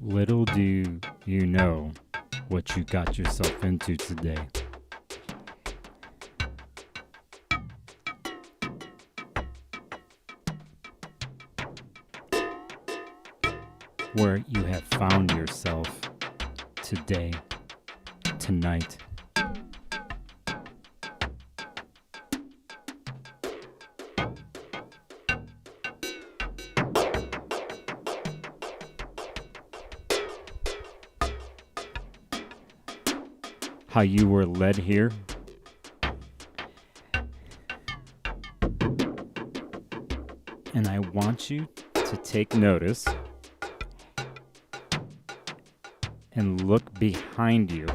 Little do you know what you got yourself into today. Where you have found yourself today, tonight. How you were led here. And I want you to take notice and look behind you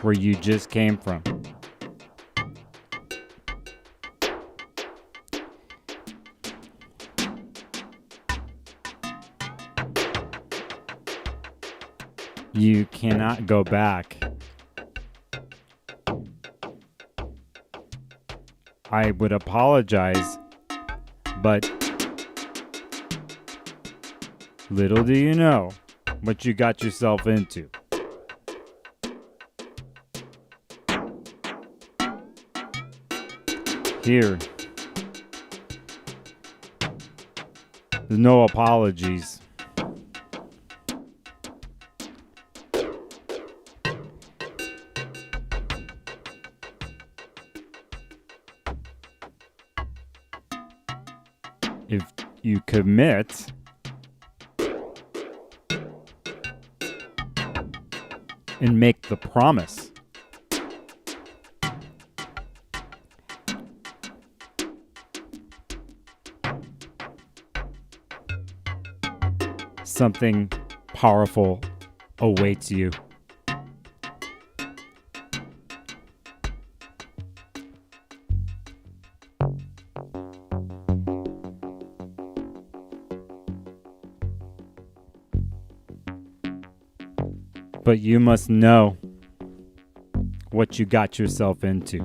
where you just came from. You cannot go back. I would apologize, but little do you know what you got yourself into. Here, there's no apologies. If you commit and make the promise, something powerful awaits you. But you must know what you got yourself into.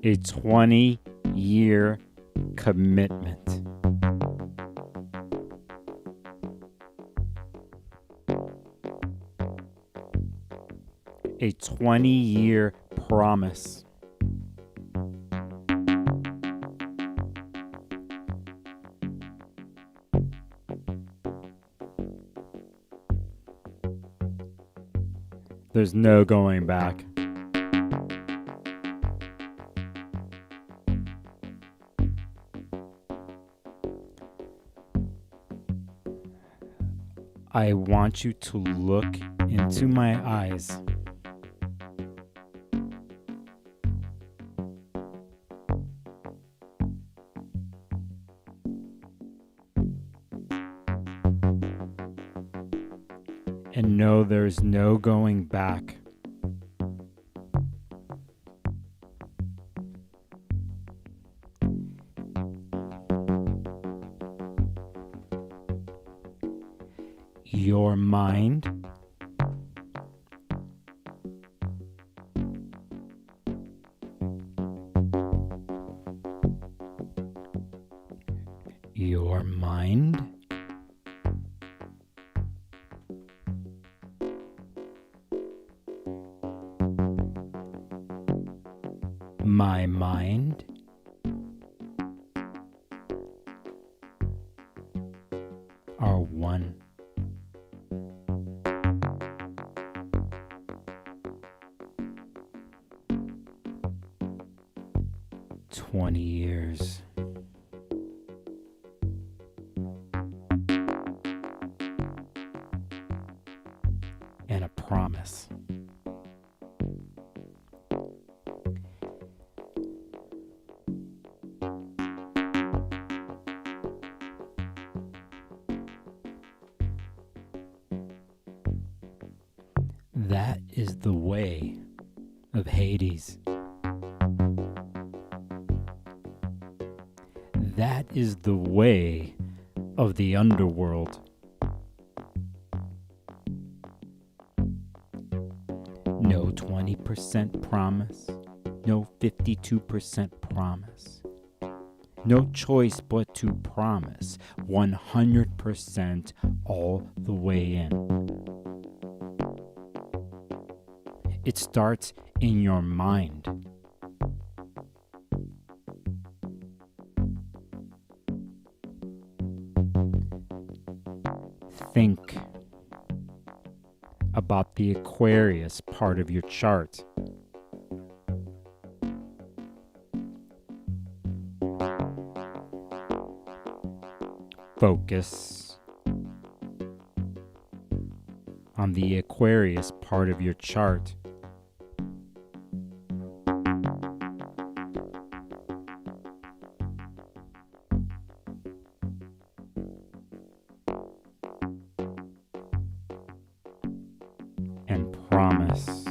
A 20-year commitment. A 20-year promise. There's no going back. I want you to look into my eyes. And know there's no going back. Your mind your mind my mind are one. "20 years. promise. That is the way of Hades. That is the way of the underworld. No 20% promise, no 52% promise. No choice but to promise 100% all the way in. It starts in your mind. Think about the Aquarius part of your chart. Focus on the Aquarius part of your chart. And promise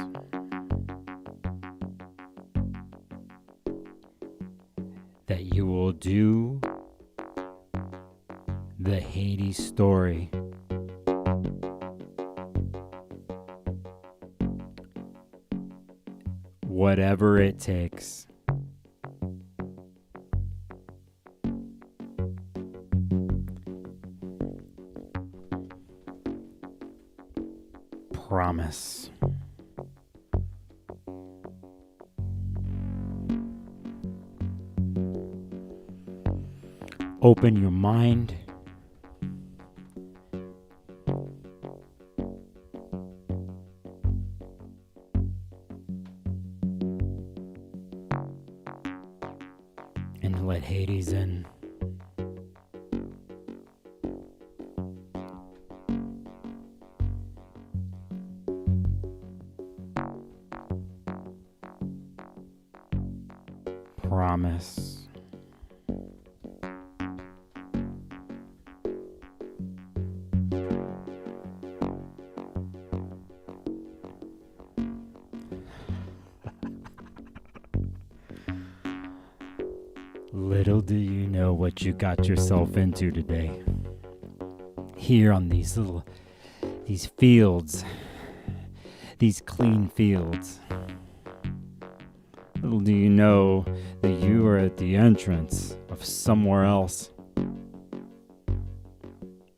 that you will do the Hades story. Whatever it takes. Promise. Open your mind. And let Hades in. Promise. Little do you know what you got yourself into today. Here on these fields, these clean fields. Little do you know that you are at the entrance of somewhere else.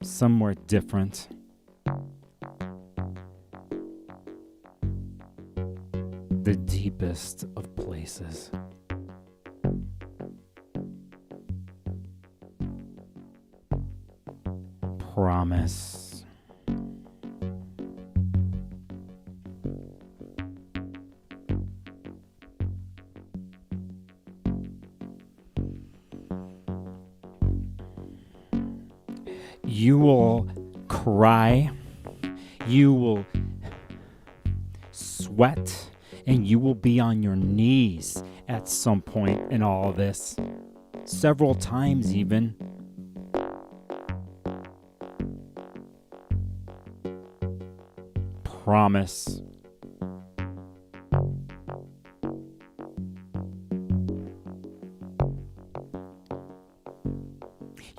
Somewhere different. The deepest of places. Promise. You will cry, you will sweat, and you will be on your knees at some point in all of this. Several times even. Promise.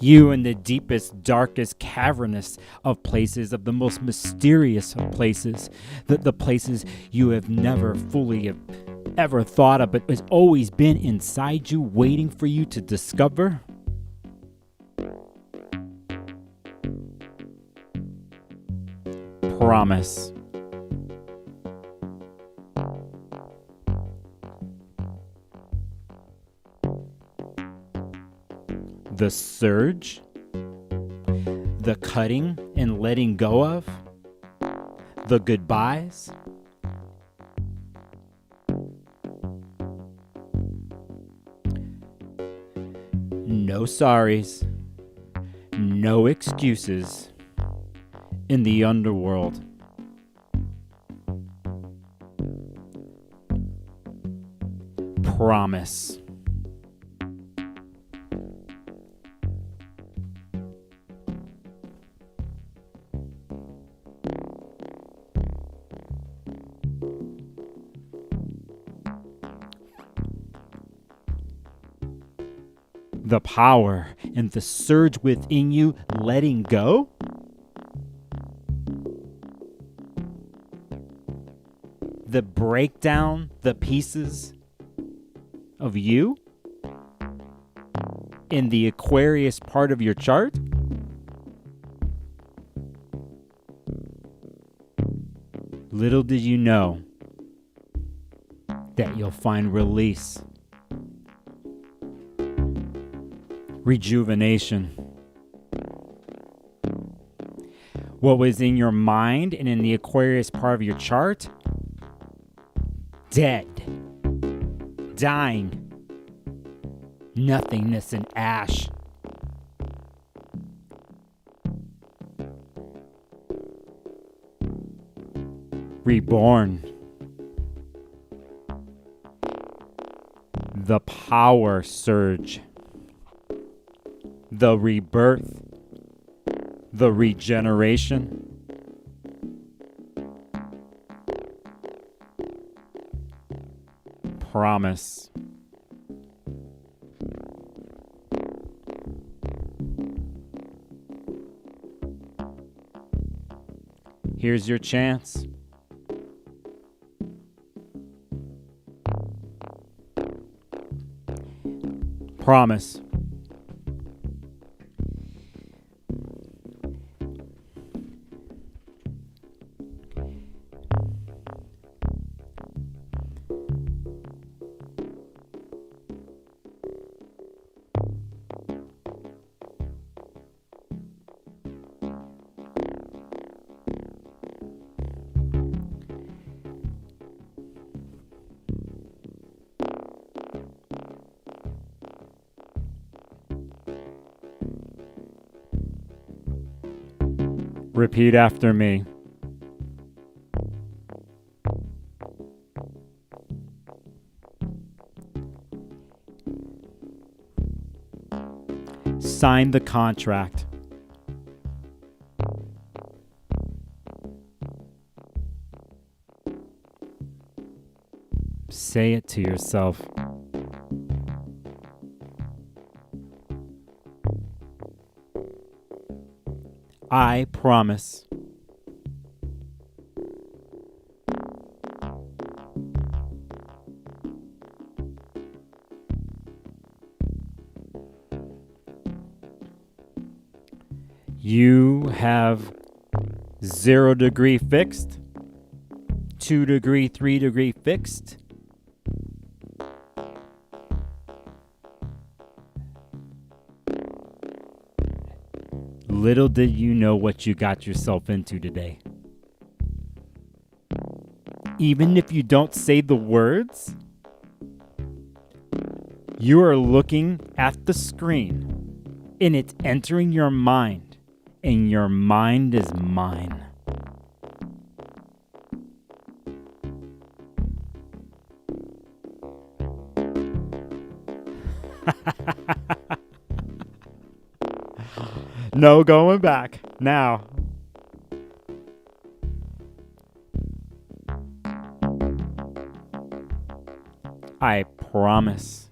You in the deepest, darkest, cavernous of places, of the most mysterious of places, the places you have never fully ever thought of, but has always been inside you, waiting for you to discover. Promise. The surge, the cutting and letting go of, the goodbyes, no sorries, no excuses in the underworld. promise. The power and the surge within you letting go? The breakdown, the pieces of you in the Aquarius part of your chart? Little did you know that you'll find release, rejuvenation. What was in your mind and in the Aquarius part of your chart? Dead, dying, nothingness and ash. Reborn. The power surge. The rebirth. The regeneration. Promise. Here's your chance. Promise. Repeat after me. Sign the contract. Say it to yourself. I promise. You have 0 degree fixed, 2 degree, 3 degree fixed. Little did you know what you got yourself into today. Even if you don't say the words, you are looking at the screen and it's entering your mind, and your mind is mine. No going back. Now. I promise.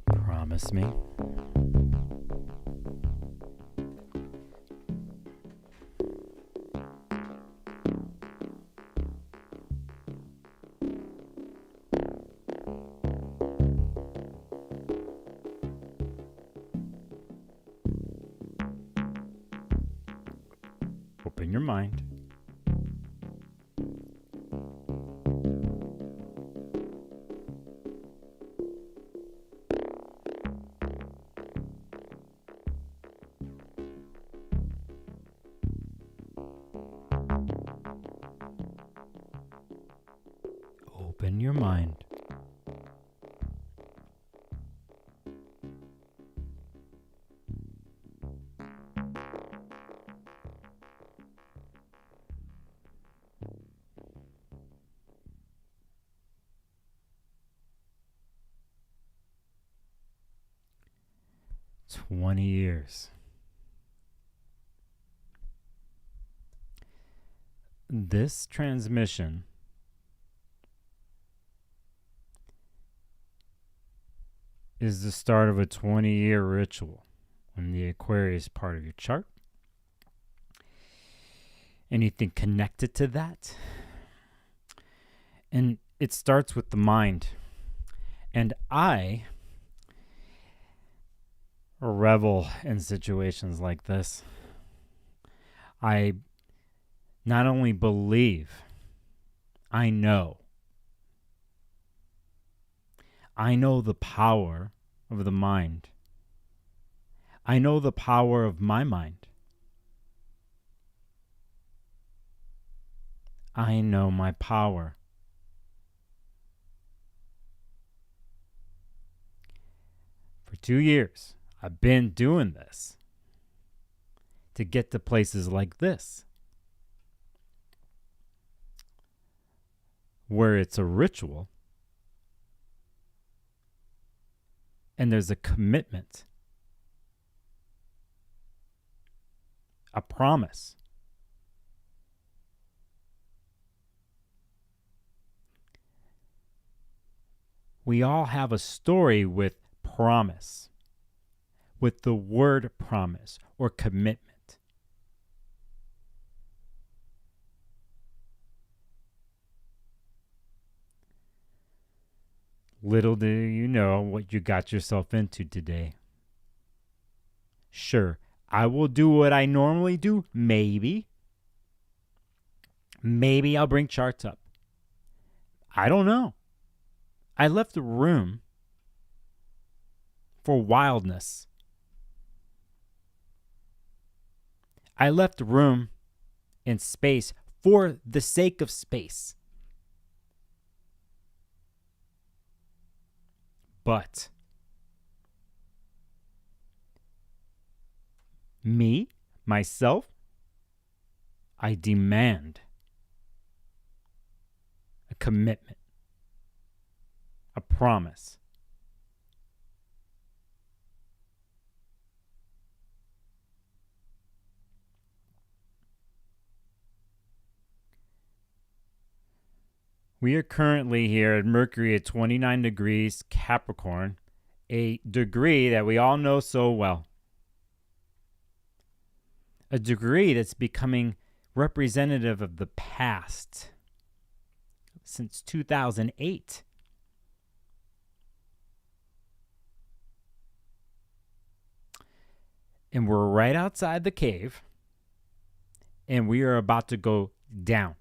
Promise me. Open your mind. Open your mind. $20. This transmission is the start of a 20-year ritual in the Aquarius part of your chart. Anything connected to that? And it starts with the mind. And I revel in situations like this. I not only believe, I know. I know the power of the mind. I know the power of my mind. I know my power. For 2 years, I've been doing this to get to places like this, where it's a ritual and there's a commitment, a promise. We all have a story with promise, with the word promise or commitment. Little do you know what you got yourself into today. Sure, I will do what I normally do, maybe. Maybe I'll bring charts up. I don't know. I left room for wildness. I left room and space for the sake of space. But me, myself, I demand a commitment, a promise. We are currently here at Mercury at 29 degrees Capricorn, a degree that we all know so well. A degree that's becoming representative of the past since 2008. And we're right outside the cave, and we are about to go down.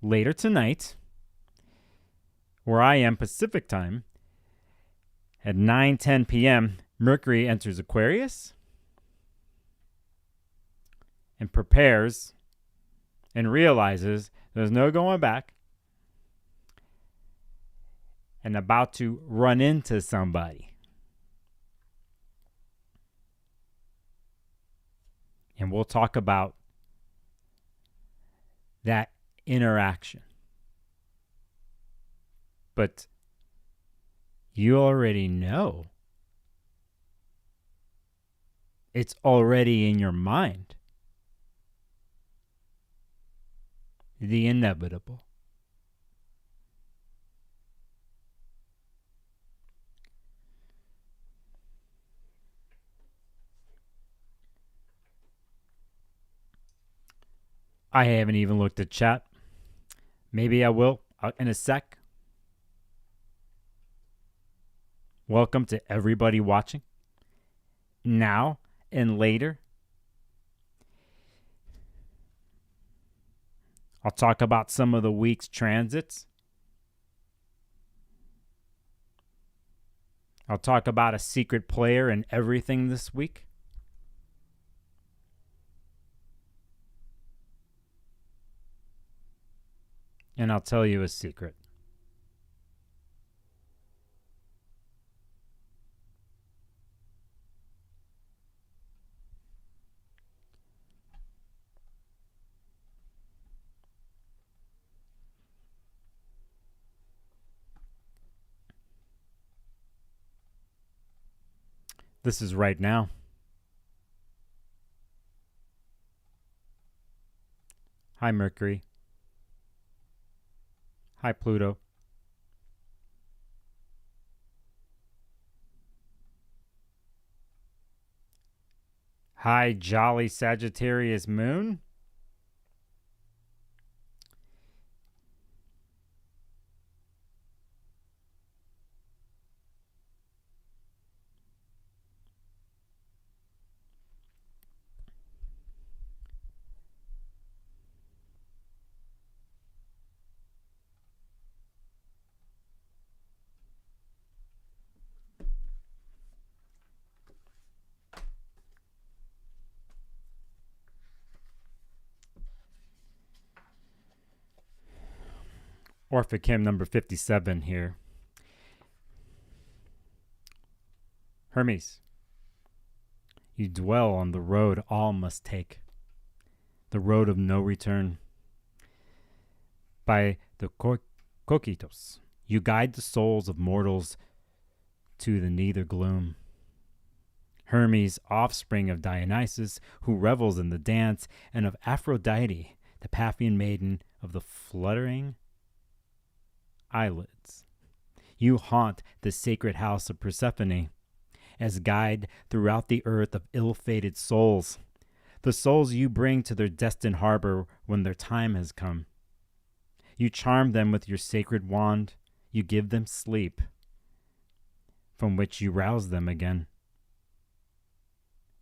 Later tonight, where I am Pacific time, at 9:10 p.m., Mercury enters Aquarius and prepares and realizes there's no going back and about to run into somebody. And we'll talk about that interaction. But you already know. It's already in your mind. The inevitable. I haven't even looked at chat. Maybe I will in a sec. Welcome to everybody watching now and later. I'll talk about some of the week's transits. I'll talk about a secret player in everything this week. And I'll tell you a secret. This is right now. Hi, Mercury. Hi, Pluto. Hi, jolly Sagittarius moon. Orphic hymn number 57 here. Hermes, you dwell on the road all must take, the road of no return. By the coquitos, you guide the souls of mortals to the neither gloom. Hermes, offspring of Dionysus, who revels in the dance, and of Aphrodite, the Paphian maiden of the fluttering eyelids. You haunt the sacred house of Persephone, as guide throughout the earth of ill-fated souls, the souls you bring to their destined harbor when their time has come. You charm them with your sacred wand, you give them sleep, from which you rouse them again.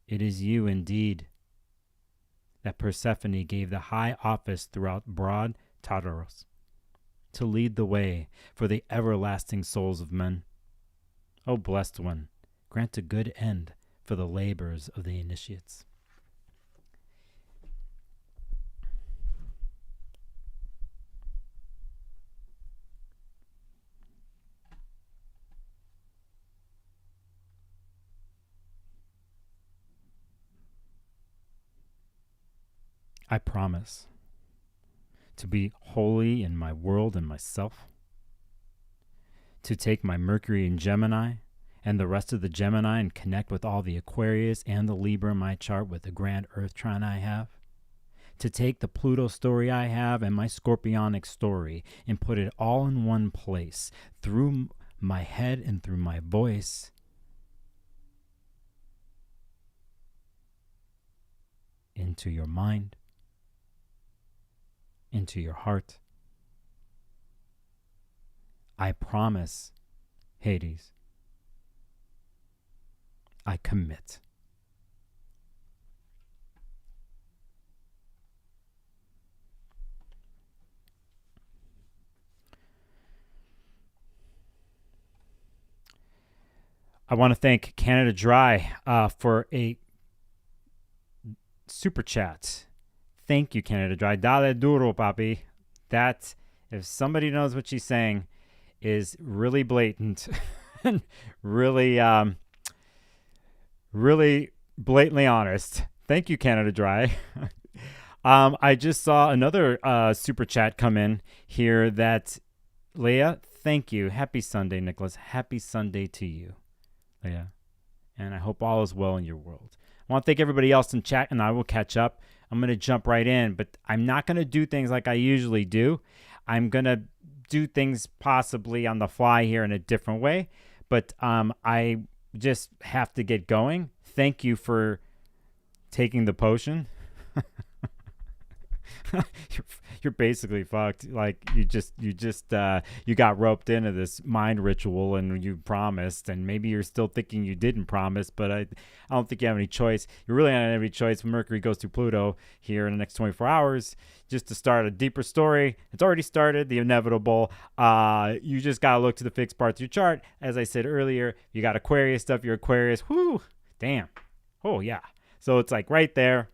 It is you, indeed, that Persephone gave the high office throughout broad Taurus, to lead the way for the everlasting souls of men. O blessed one, grant a good end for the labors of the initiates. I promise to be holy in my world and myself, to take my Mercury in Gemini and the rest of the Gemini and connect with all the Aquarius and the Libra in my chart with the grand Earth Trine I have, to take the Pluto story I have and my Scorpionic story and put it all in one place through my head and through my voice into your mind, into your heart. I promise, Hades. I commit. I want to thank Canada Dry for a super chat. Thank you, Canada Dry. Dale duro, papi. That, if somebody knows what she's saying, is really blatant. really, really blatantly honest. Thank you, Canada Dry. I just saw another super chat come in here that, Leah, thank you. Happy Sunday, Nicholas. Happy Sunday to you, Leah. And I hope all is well in your world. I want to thank everybody else in chat, and I will catch up. I'm going to jump right in, but I'm not going to do things like I usually do. I'm going to do things possibly on the fly here in a different way, but I just have to get going. Thank you for taking the potion. You're basically fucked. Like you got roped into this mind ritual and you promised, and maybe you're still thinking you didn't promise, but I don't think you have any choice. You really don't have any choice when Mercury goes to Pluto here in the next 24 hours just to start a deeper story. It's already started, the inevitable. You just got to look to the fixed parts of your chart. As I said earlier, you got Aquarius stuff, your Aquarius. Whoo, damn. Oh, yeah. So it's like right there.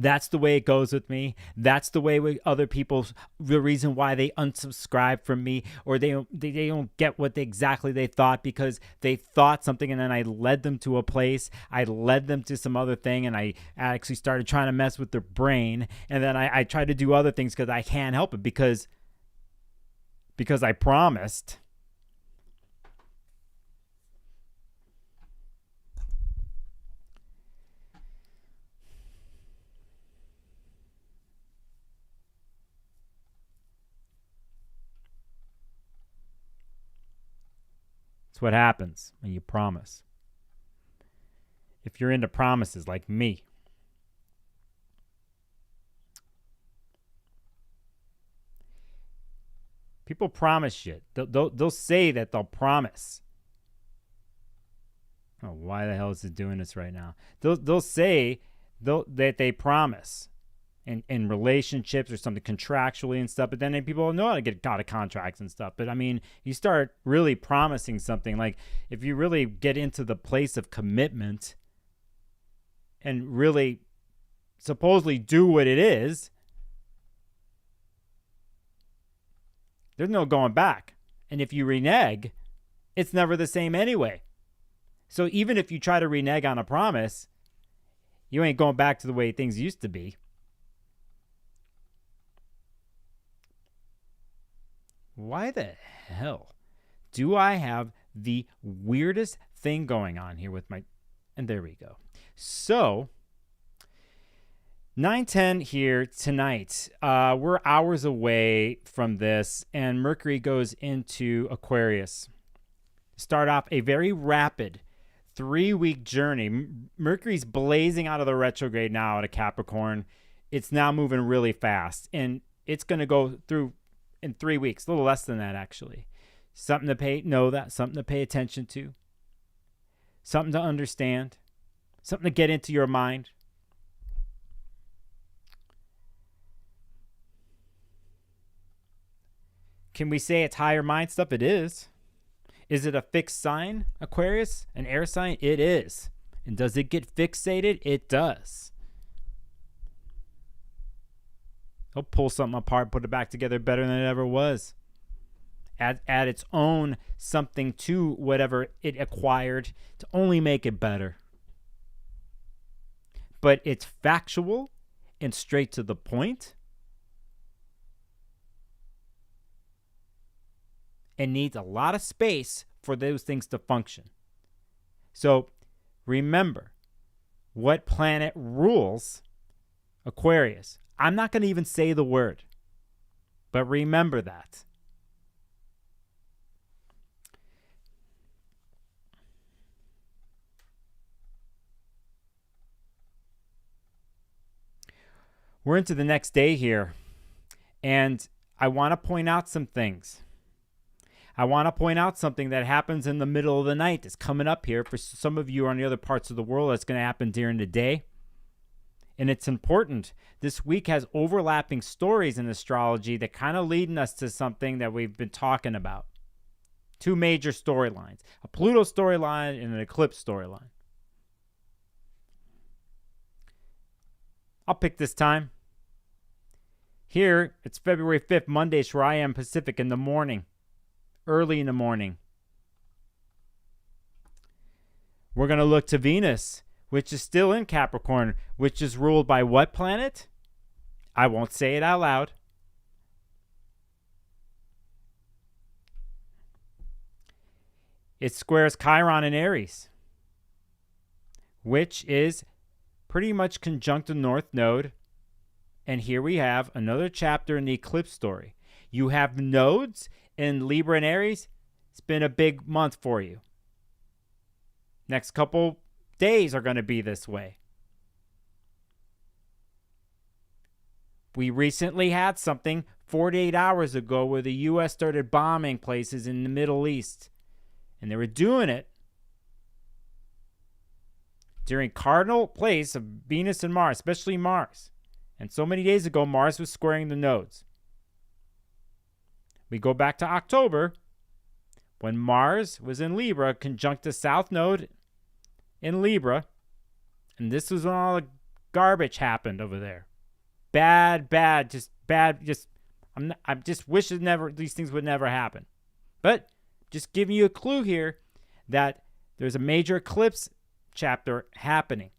That's the way it goes with me. That's the way with other people. The reason why they unsubscribe from me, or they don't get what exactly they thought, because they thought something and then I led them to a place. I led them to some other thing, and I actually started trying to mess with their brain. And then I tried to do other things because I can't help it, because I promised. It's what happens when you promise. If you're into promises like me, people promise shit. They'll say that they'll promise. Oh, why the hell is it doing this right now? They'll say that they promise in relationships or something contractually and stuff, but then people know how to get out of contracts and stuff. But I mean, you start really promising something, like if you really get into the place of commitment and really supposedly do what it is, there's no going back. And if you renege, it's never the same anyway. So even if you try to renege on a promise, you ain't going back to the way things used to be. Why the hell do I have the weirdest thing going on here with my... And there we go. So, 9:10 here tonight. We're hours away from this, and Mercury goes into Aquarius. Start off a very rapid 3-week journey. Mercury's blazing out of the retrograde now out of Capricorn. It's now moving really fast, and it's going to go through in 3 weeks, a little less than that actually. Something to something to pay attention to, something to understand, something to get into your mind. Can we say it's higher mind stuff? It is. Is it a fixed sign, Aquarius? An air sign? It is. And does it get fixated? It does. He'll pull something apart, put it back together better than it ever was. Add its own something to whatever it acquired to only make it better. But it's factual and straight to the point. And needs a lot of space for those things to function. So remember, what planet rules Aquarius? I'm not going to even say the word, but remember that. We're into the next day here, and I want to point out some things. I want to point out something that happens in the middle of the night. It's coming up here. For some of you on the other parts of the world, it's going to happen during the day. And it's important. This week has overlapping stories in astrology that kind of leading us to something that we've been talking about. 2 major storylines. A Pluto storyline and an eclipse storyline. I'll pick this time. Here, it's February 5th, Monday, where I am Pacific in the morning. Early in the morning. We're going to look to Venus, which is still in Capricorn, which is ruled by what planet? I won't say it out loud. It squares Chiron in Aries, which is pretty much conjunct the North Node. And here we have another chapter in the eclipse story. You have nodes in Libra and Aries. It's been a big month for you. Next couple days are going to be this way. We recently had something 48 hours ago where the U.S. started bombing places in the Middle East. And they were doing it during cardinal place of Venus and Mars, especially Mars. And so many days ago, Mars was squaring the nodes. We go back to October when Mars was in Libra, conjunct the South Node in Libra. And this was when all the garbage happened over there. Bad, just bad. I just wish these things would never happen. But just giving you a clue here that there's a major eclipse chapter happening.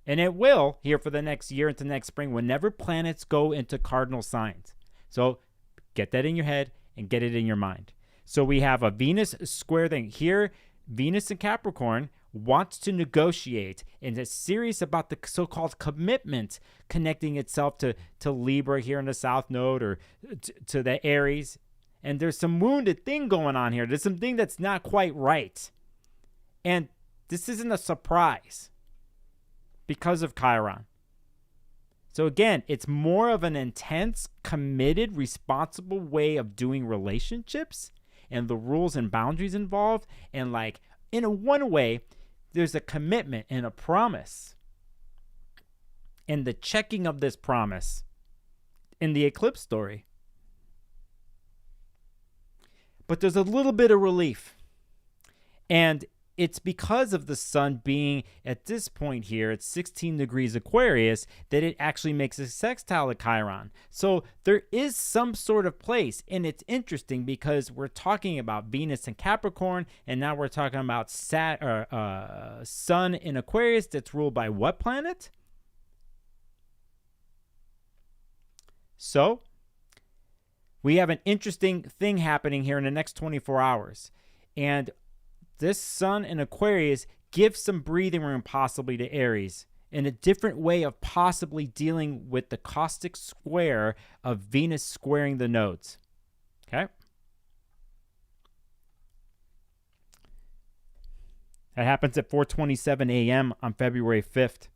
And it will here for the next year into next spring whenever planets go into cardinal signs. So get that in your head and get it in your mind. So we have a Venus square thing. Here, Venus in Capricorn wants to negotiate and is serious about the so-called commitment connecting itself to Libra here in the South Node or to the Aries. And there's some wounded thing going on here. There's something that's not quite right. And this isn't a surprise because of Chiron. So again, it's more of an intense, committed, responsible way of doing relationships and the rules and boundaries involved. And like in one way, there's a commitment and a promise. And the checking of this promise in the eclipse story. But there's a little bit of relief. And it's because of the sun being at this point here at 16 degrees Aquarius that it actually makes a sextile to Chiron. So there is some sort of place, and it's interesting because we're talking about Venus in Capricorn, and now we're talking about sun in Aquarius that's ruled by what planet? So we have an interesting thing happening here in the next 24 hours. And this sun in Aquarius gives some breathing room possibly to Aries in a different way of possibly dealing with the caustic square of Venus squaring the nodes. Okay? That happens at 4:27 a.m. on February 5th.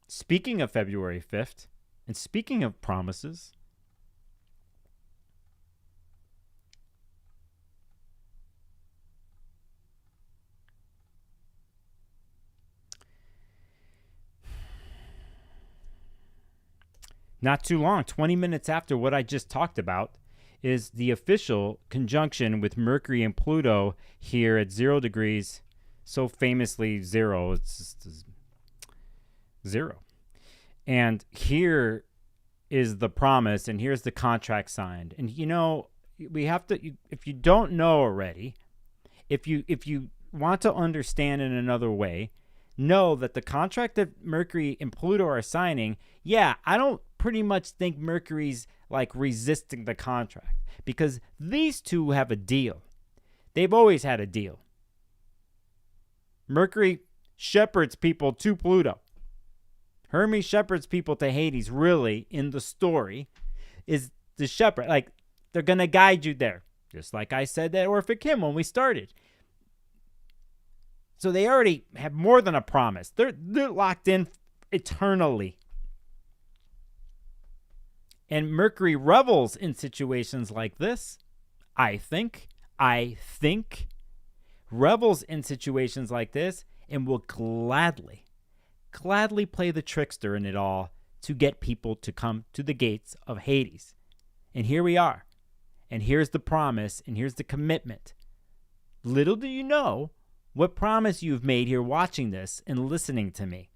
Speaking of February 5th, and speaking of promises, not too long, 20 minutes after what I just talked about, is the official conjunction with Mercury and Pluto here at 0 degrees. So famously 0. It's just 0. And here is the promise, and here's the contract signed. And you know, we have to, if you don't know already, if you want to understand in another way, know that the contract that Mercury and Pluto are signing, yeah, I don't pretty much think Mercury's like resisting the contract because these two have a deal. They've always had a deal. Mercury shepherds people to Pluto. Hermes shepherds people to Hades, really, in the story, is the shepherd. Like, they're going to guide you there. Just like I said that Orphic hymn when we started. So they already have more than a promise. They're locked in eternally. And Mercury revels in situations like this. I think, revels in situations like this and will gladly play the trickster in it all to get people to come to the gates of Hades. And here we are. And here's the promise, and here's the commitment. Little do you know what promise you've made here watching this and listening to me.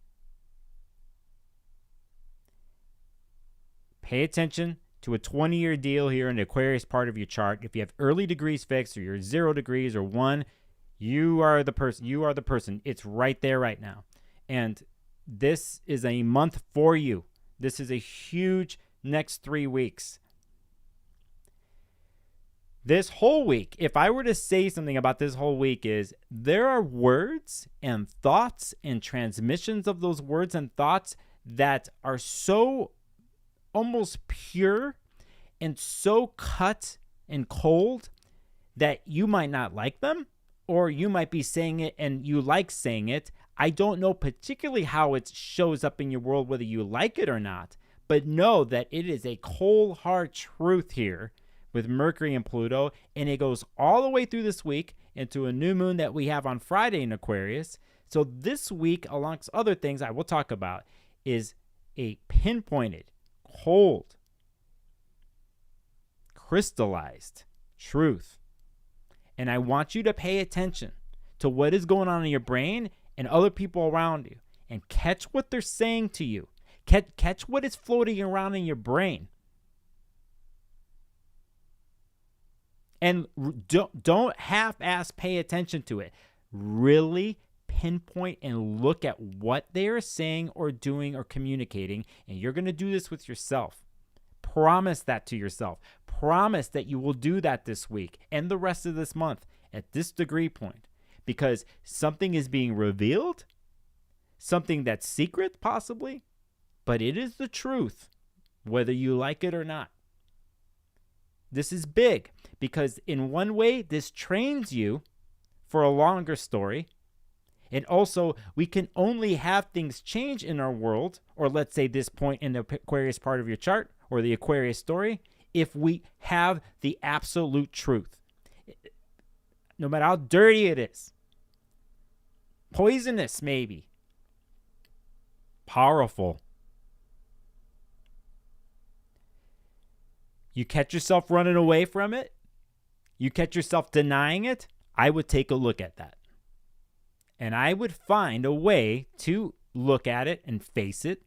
Pay attention to a 20-year deal here in the Aquarius part of your chart. If you have early degrees fixed or you're 0 degrees or 1, you are the person. It's right there right now. And this is a month for you. This is a huge next 3 weeks. This whole week, if I were to say something about this whole week, is there are words and thoughts and transmissions of those words and thoughts that are so almost pure and so cut and cold that you might not like them, or you might be saying it and you like saying it. I don't know particularly how it shows up in your world, whether you like it or not, but know that it is a cold, hard truth here with Mercury and Pluto, and it goes all the way through this week into a new moon that we have on Friday in Aquarius. So this week, amongst other things I will talk about, is a pinpointed, cold, crystallized truth. And I want you to pay attention to what is going on in your brain and other people around you. and catch what they're saying to you. Catch what is floating around in your brain. And don't half-ass pay attention to it. Really pinpoint and look at what they are saying or doing or communicating, and you're going to do this with yourself. Promise that to yourself. Promise that you will do that this week and the rest of this month at this degree point, because something is being revealed, something that's secret possibly, but it is the truth, whether you like it or not. This is big because in one way, this trains you for a longer story. And also, we can only have things change in our world, or let's say this point in the Aquarius part of your chart, or the Aquarius story, if we have the absolute truth. No matter how dirty it is, poisonous maybe, powerful. You catch yourself running away from it, you catch yourself denying it, I would take a look at that. And I would find a way to look at it and face it.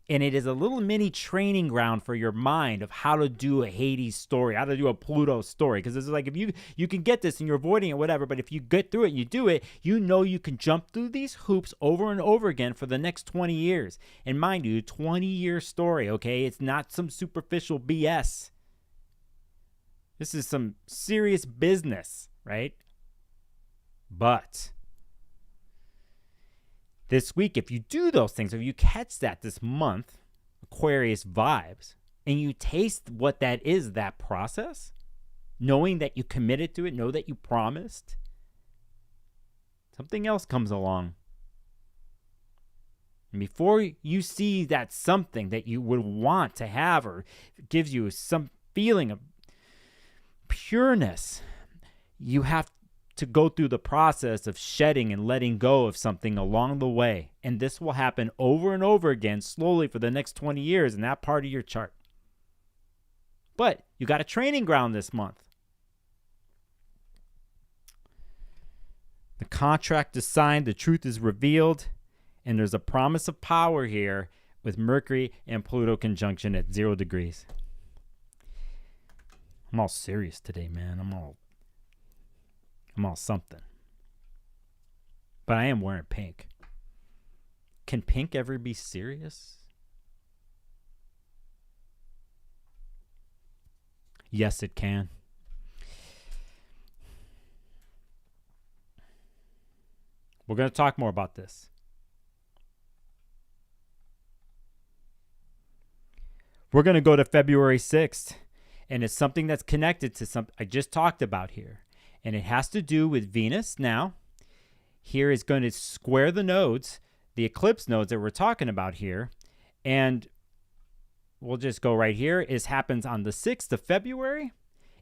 And it is a little mini training ground for your mind of how to do a Hades story, how to do a Pluto story. Because it's like, if you can get this and you're avoiding it, whatever, but if you get through it and you do it, you know you can jump through these hoops over and over again for the next 20 years. And mind you, 20-year story, okay? It's not some superficial BS. This is some serious business, right? But this week, if you do those things, if you catch that this month, Aquarius vibes, and you taste what that is, that process, knowing that you committed to it, know that you promised, something else comes along. And before you see that something that you would want to have or gives you some feeling of pureness, you have to go through the process of shedding and letting go of something along the way. And this will happen over and over again, slowly for the next 20 years in that part of your chart. But you got a training ground this month. The contract is signed, the truth is revealed, and there's a promise of power here with Mercury and Pluto conjunction at 0 degrees. I'm all serious today, man. I'm all something. But I am wearing pink. Can pink ever be serious? Yes, it can. We're going to talk more about this. We're going to go to February 6th, and it's something that's connected to something I just talked about here. And it has to do with Venus. Now, here is going to square the nodes, the eclipse nodes that we're talking about here. And we'll just go right here. It happens on the 6th of February,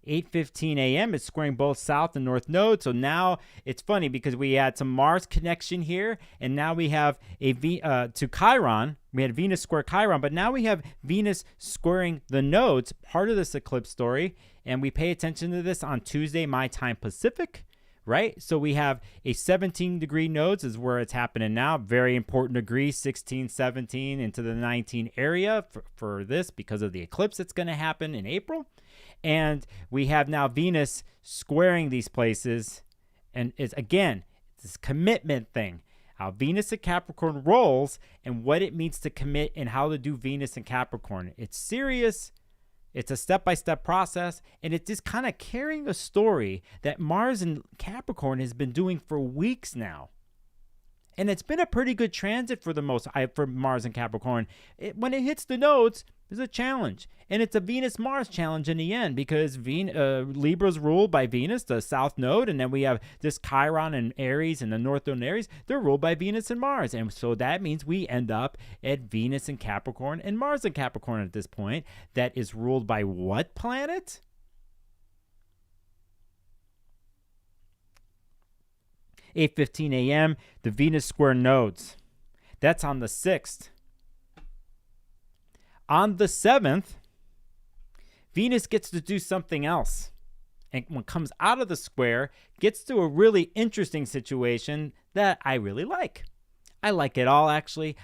8:15 a.m. It's squaring both south and north nodes. So now it's funny because we had some Mars connection here. And now we have to Chiron. We had Venus square Chiron. But now we have Venus squaring the nodes, part of this eclipse story. And we pay attention to this on Tuesday, my time Pacific, right? So we have a 17-degree nodes is where it's happening now. Very important degree, 16, 17 into the 19 area for this because of the eclipse that's going to happen in April. And we have now Venus squaring these places. And it's, again, it's this commitment thing. How Venus and Capricorn rolls and what it means to commit and how to do Venus and Capricorn. It's serious. It's a step-by-step process, and it's just kind of carrying a story that Mars and Capricorn has been doing for weeks now. And it's been a pretty good transit for Mars and Capricorn. When it hits the nodes, it's a challenge. And it's a Venus-Mars challenge in the end because Libra's ruled by Venus, the south node, and then we have this Chiron and Aries and the north node and Aries. They're ruled by Venus and Mars. And so that means we end up at Venus and Capricorn and Mars and Capricorn at this point. That is ruled by what planet? 8:15 a.m., the Venus square nodes. That's on the 6th. On the 7th, Venus gets to do something else. And when it comes out of the square, gets to a really interesting situation that I really like. I like it all, actually.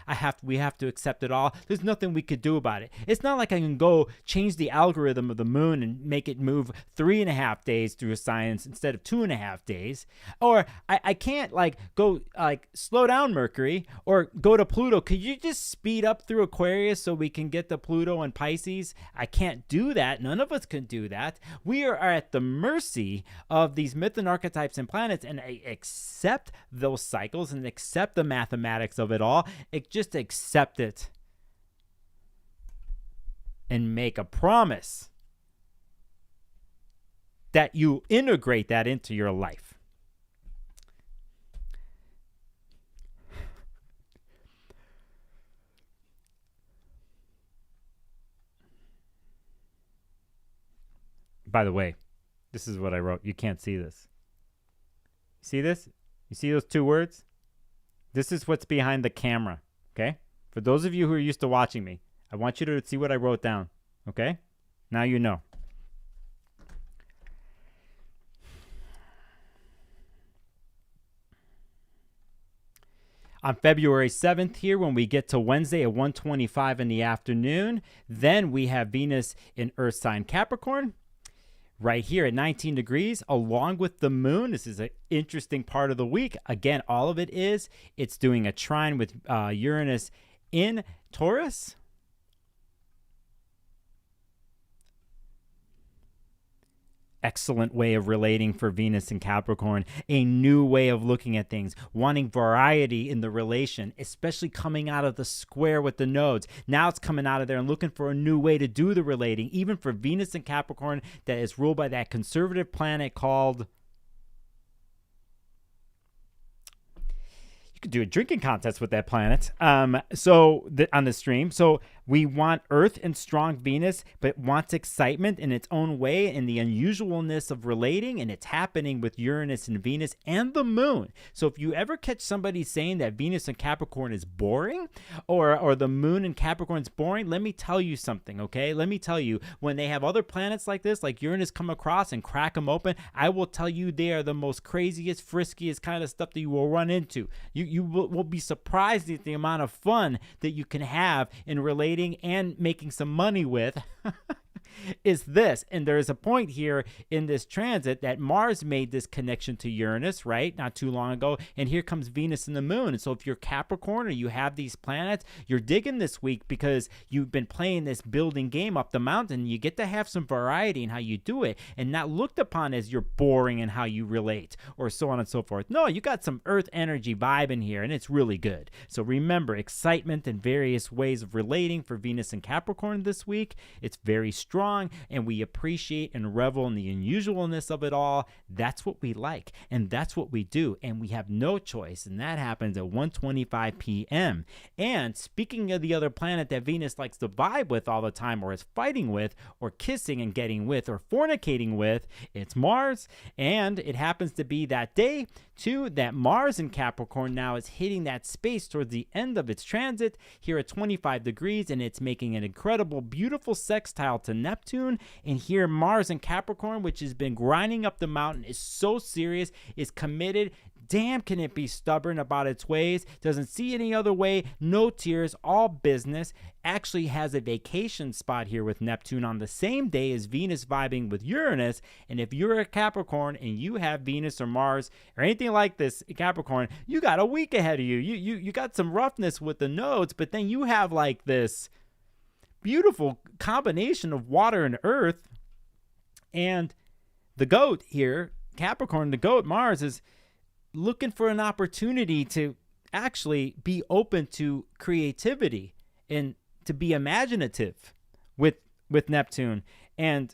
We have to accept it all. There's nothing we could do about it. It's not like I can go change the algorithm of the moon and make it move 3.5 days through science instead of 2.5 days. Or I can't go slow down Mercury or go to Pluto. Could you just speed up through Aquarius so we can get to Pluto and Pisces? I can't do that. None of us can do that. We are at the mercy of these myth and archetypes and planets, and I accept those cycles and accept the mathematics of it all. Just accept it and make a promise that you integrate that into your life. By the way, this is what I wrote. You can't see this. See this? You see those two words? This is what's behind the camera, okay? For those of you who are used to watching me, I want you to see what I wrote down, okay? Now you know. On February 7th here, when we get to Wednesday at 1:25 in the afternoon, then we have Venus in Earth sign Capricorn. Right here at 19 degrees, along with the moon. This is an interesting part of the week. Again, all of it's doing a trine with Uranus in Taurus. Excellent way of relating for Venus and Capricorn. A new way of looking at things, wanting variety in the relation, especially coming out of the square with the nodes. Now it's coming out of there and looking for a new way to do the relating, even for Venus and Capricorn that is ruled by that conservative planet called... You could do a drinking contest with that planet. On the stream. So we want Earth and strong Venus, but wants excitement in its own way and the unusualness of relating, and it's happening with Uranus and Venus and the moon. So if you ever catch somebody saying that Venus and Capricorn is boring, or the moon and Capricorn is boring, let me tell you something, okay? Let me tell you, when they have other planets like this, like Uranus, come across and crack them open, I will tell you they are the most craziest, friskiest kind of stuff that you will run into. You will be surprised at the amount of fun that you can have in relating and making some money with is this. And there is a point here in this transit that Mars made this connection to Uranus, right? Not too long ago. And here comes Venus and the moon. And so if you're Capricorn or you have these planets, you're digging this week because you've been playing this building game up the mountain. You get to have some variety in how you do it and not looked upon as you're boring in how you relate or so on and so forth. No, you got some earth energy vibe in here and it's really good. So remember, excitement and various ways of relating for Venus and Capricorn this week. It's very strong. And we appreciate and revel in the unusualness of it all. That's what we like, and that's what we do, and we have no choice, and that happens at 1:25 p.m. And speaking of the other planet that Venus likes to vibe with all the time, or is fighting with, or kissing and getting with, or fornicating with, it's Mars, and it happens to be that day, too, that Mars in Capricorn now is hitting that space towards the end of its transit here at 25 degrees, and it's making an incredible, beautiful sextile to Neptune. And here Mars in Capricorn, which has been grinding up the mountain, is so serious, is committed. Damn, can it be stubborn about its ways, doesn't see any other way, no tears, all business. Actually has a vacation spot here with Neptune on the same day as Venus vibing with Uranus. And if you're a Capricorn and you have Venus or Mars or anything like this, Capricorn, you got a week ahead of you. You got some roughness with the nodes, but then you have like this beautiful combination of water and earth. And the goat here, Capricorn, the goat, Mars, is looking for an opportunity to actually be open to creativity and to be imaginative with Neptune. And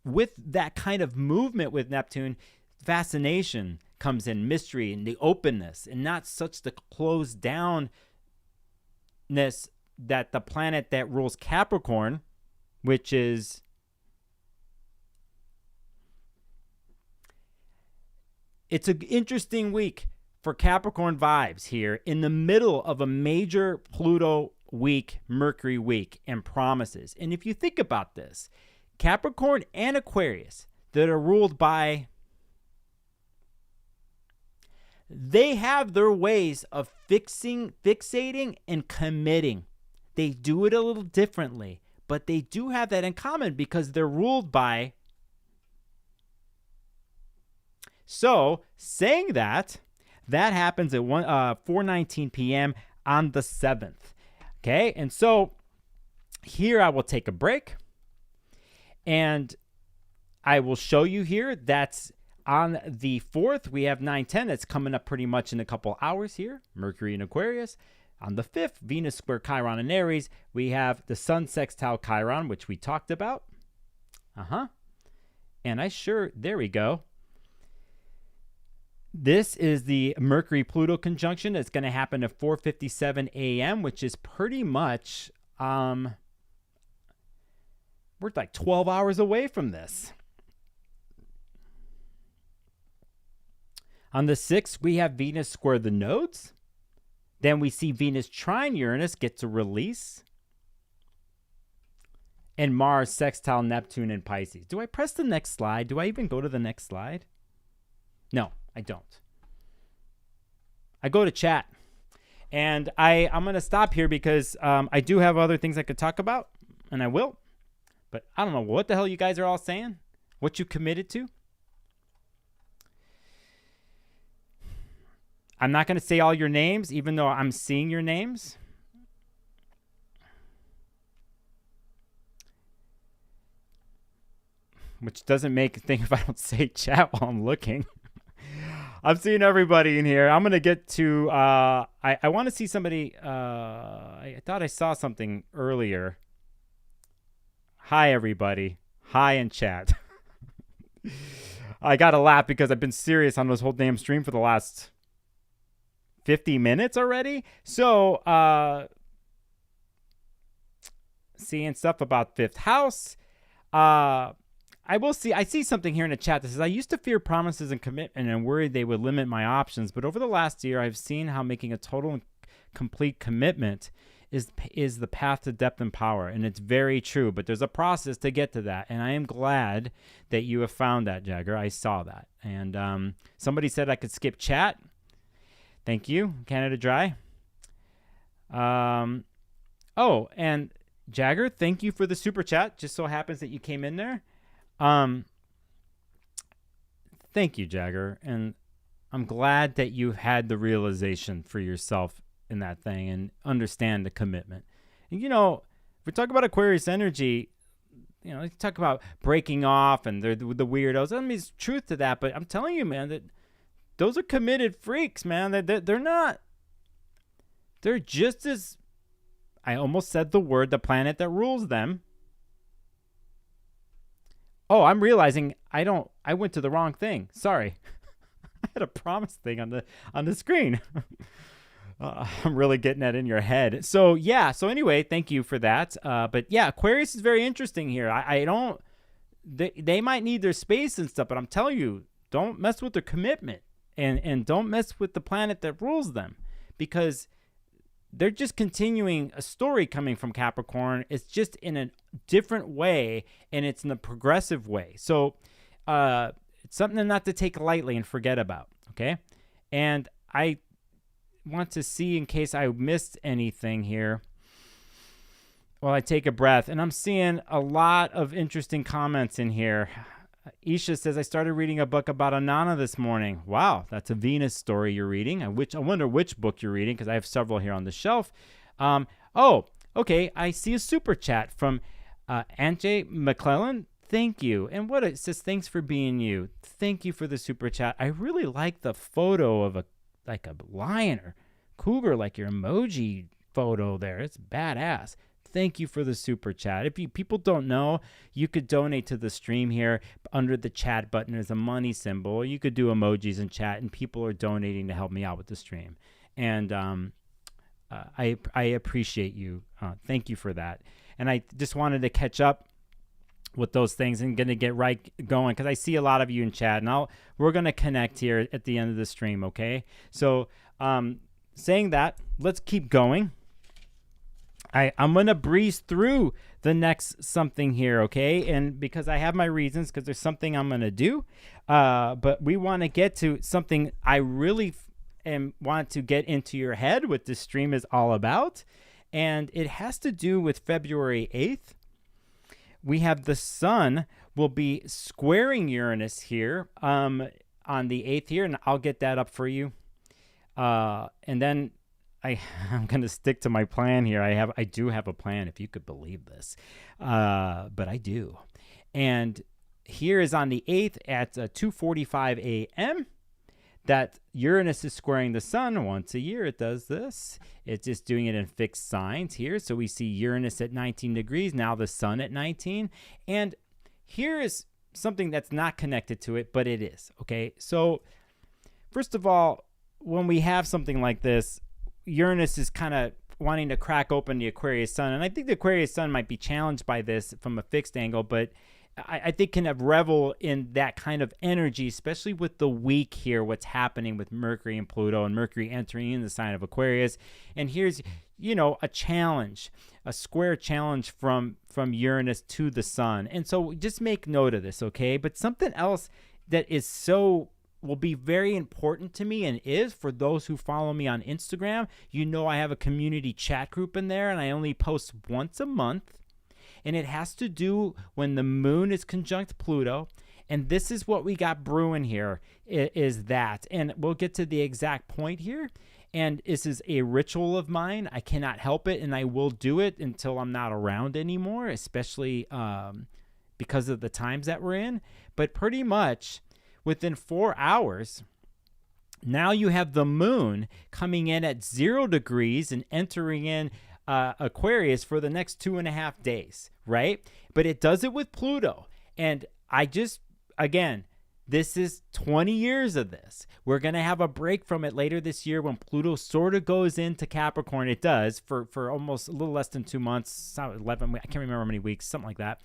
with that kind of movement with Neptune, fascination comes in, mystery and the openness, and not such the closed downness that the planet that rules Capricorn, which is it's an interesting week for Capricorn vibes here in the middle of a major Pluto week, Mercury week, and promises. And if you think about this, Capricorn and Aquarius, that are ruled by, they have their ways of fixating, and committing. They do it a little differently, but they do have that in common because they're ruled by. So, saying that happens at 4:19 p.m. on the 7th. Okay, and so here I will take a break, and I will show you here that's on the 4th, we have 9:10. That's coming up pretty much in a couple hours here. Mercury in Aquarius. On the 5th, Venus square Chiron in Aries. We have the Sun sextile Chiron, which we talked about. And there we go. This is the Mercury-Pluto conjunction. It's going to happen at 4:57 a.m., which is pretty much, we're like 12 hours away from this. On the 6th, we have Venus square the nodes. Then we see Venus trine Uranus get to release. And Mars sextile Neptune in Pisces. Do I press the next slide? Do I even go to the next slide? No, I don't. I go to chat. And I'm going to stop here because I do have other things I could talk about. And I will. But I don't know what the hell you guys are all saying. What you committed to. I'm not going to say all your names, even though I'm seeing your names. Which doesn't make a thing if I don't say chat while I'm looking. I'm seeing everybody in here. I'm going to get to, I want to see somebody, I thought I saw something earlier. Hi, everybody. Hi in chat. I got to laugh because I've been serious on this whole damn stream for the last 50 minutes already. So, seeing stuff about 5th house. I see something here in the chat that says, I used to fear promises and commitment and worried they would limit my options. But over the last year, I've seen how making a total and complete commitment is the path to depth and power. And it's very true, but there's a process to get to that. And I am glad that you have found that, Jagger. I saw that. And somebody said I could skip chat. Thank you, Canada Dry. Oh, and Jagger, thank you for the super chat. Just so happens that you came in there. Thank you, Jagger. And I'm glad that you had the realization for yourself in that thing and understand the commitment. And, you know, if we talk about Aquarius energy, you know, talk about breaking off and they're the weirdos. I mean, there's truth to that, but I'm telling you, man, that those are committed freaks, man. They're not. They're just as, I almost said the word, the planet that rules them. Oh, I'm realizing I went to the wrong thing. Sorry. I had a promise thing on the screen. I'm really getting that in your head. So, yeah. So, anyway, thank you for that. But, yeah, Aquarius is very interesting here. They might need their space and stuff, but I'm telling you, don't mess with their commitment. And don't mess with the planet that rules them, because they're just continuing a story coming from Capricorn. It's just in a different way, and it's in a progressive way. So it's something not to take lightly and forget about, okay? And I want to see, in case I missed anything here, while I take a breath. And I'm seeing a lot of interesting comments in here. Isha says, I started reading a book about Anana this morning. Wow, that's a Venus story you're reading. I wonder which book you're reading, because I have several here on the shelf. Oh, okay, I see a super chat from Aunt McClellan. Thank you. And what it says, thanks for being you. Thank you for the super chat. I really like the photo of a lion or cougar, like your emoji photo there. It's badass. Thank you for the super chat. If people don't know, you could donate to the stream here. Under the chat button is a money symbol. You could do emojis and chat, and people are donating to help me out with the stream. And I appreciate you. Thank you for that. And I just wanted to catch up with those things and going to get right going, because I see a lot of you in chat. And we're going to connect here at the end of the stream, okay? So saying that, let's keep going. I'm going to breeze through the next something here, okay? And because I have my reasons, because there's something I'm going to do. But we want to get to something I really want to get into your head, what this stream is all about. And it has to do with February 8th. We have the sun will be squaring Uranus here on the 8th here, and I'll get that up for you. And then I'm going to stick to my plan here. I do have a plan, if you could believe this. But I do. And here is on the 8th at 2:45 a.m. that Uranus is squaring the sun. Once a year it does this. It's just doing it in fixed signs here. So we see Uranus at 19 degrees, now the sun at 19. And here is something that's not connected to it, but it is, okay? So first of all, when we have something like this, Uranus is kind of wanting to crack open the Aquarius sun. And I think the Aquarius sun might be challenged by this from a fixed angle, but I think can have revel in that kind of energy, especially with the week here, what's happening with Mercury and Pluto, and Mercury entering in the sign of Aquarius. And here's, a challenge, a square challenge from Uranus to the sun. And so just make note of this, okay? But something else that will be very important to me, and is for those who follow me on Instagram. I have a community chat group in there, and I only post once a month. And it has to do when the moon is conjunct Pluto. And this is what we got brewing here, is that. And we'll get to the exact point here. And this is a ritual of mine. I cannot help it, and I will do it until I'm not around anymore, especially because of the times that we're in. But pretty much within 4 hours, now you have the moon coming in at 0 degrees and entering in Aquarius for the next 2.5 days, right? But it does it with Pluto. And again, this is 20 years of this. We're going to have a break from it later this year when Pluto sort of goes into Capricorn. It does for almost a little less than 2 months, 11, I can't remember how many weeks, something like that.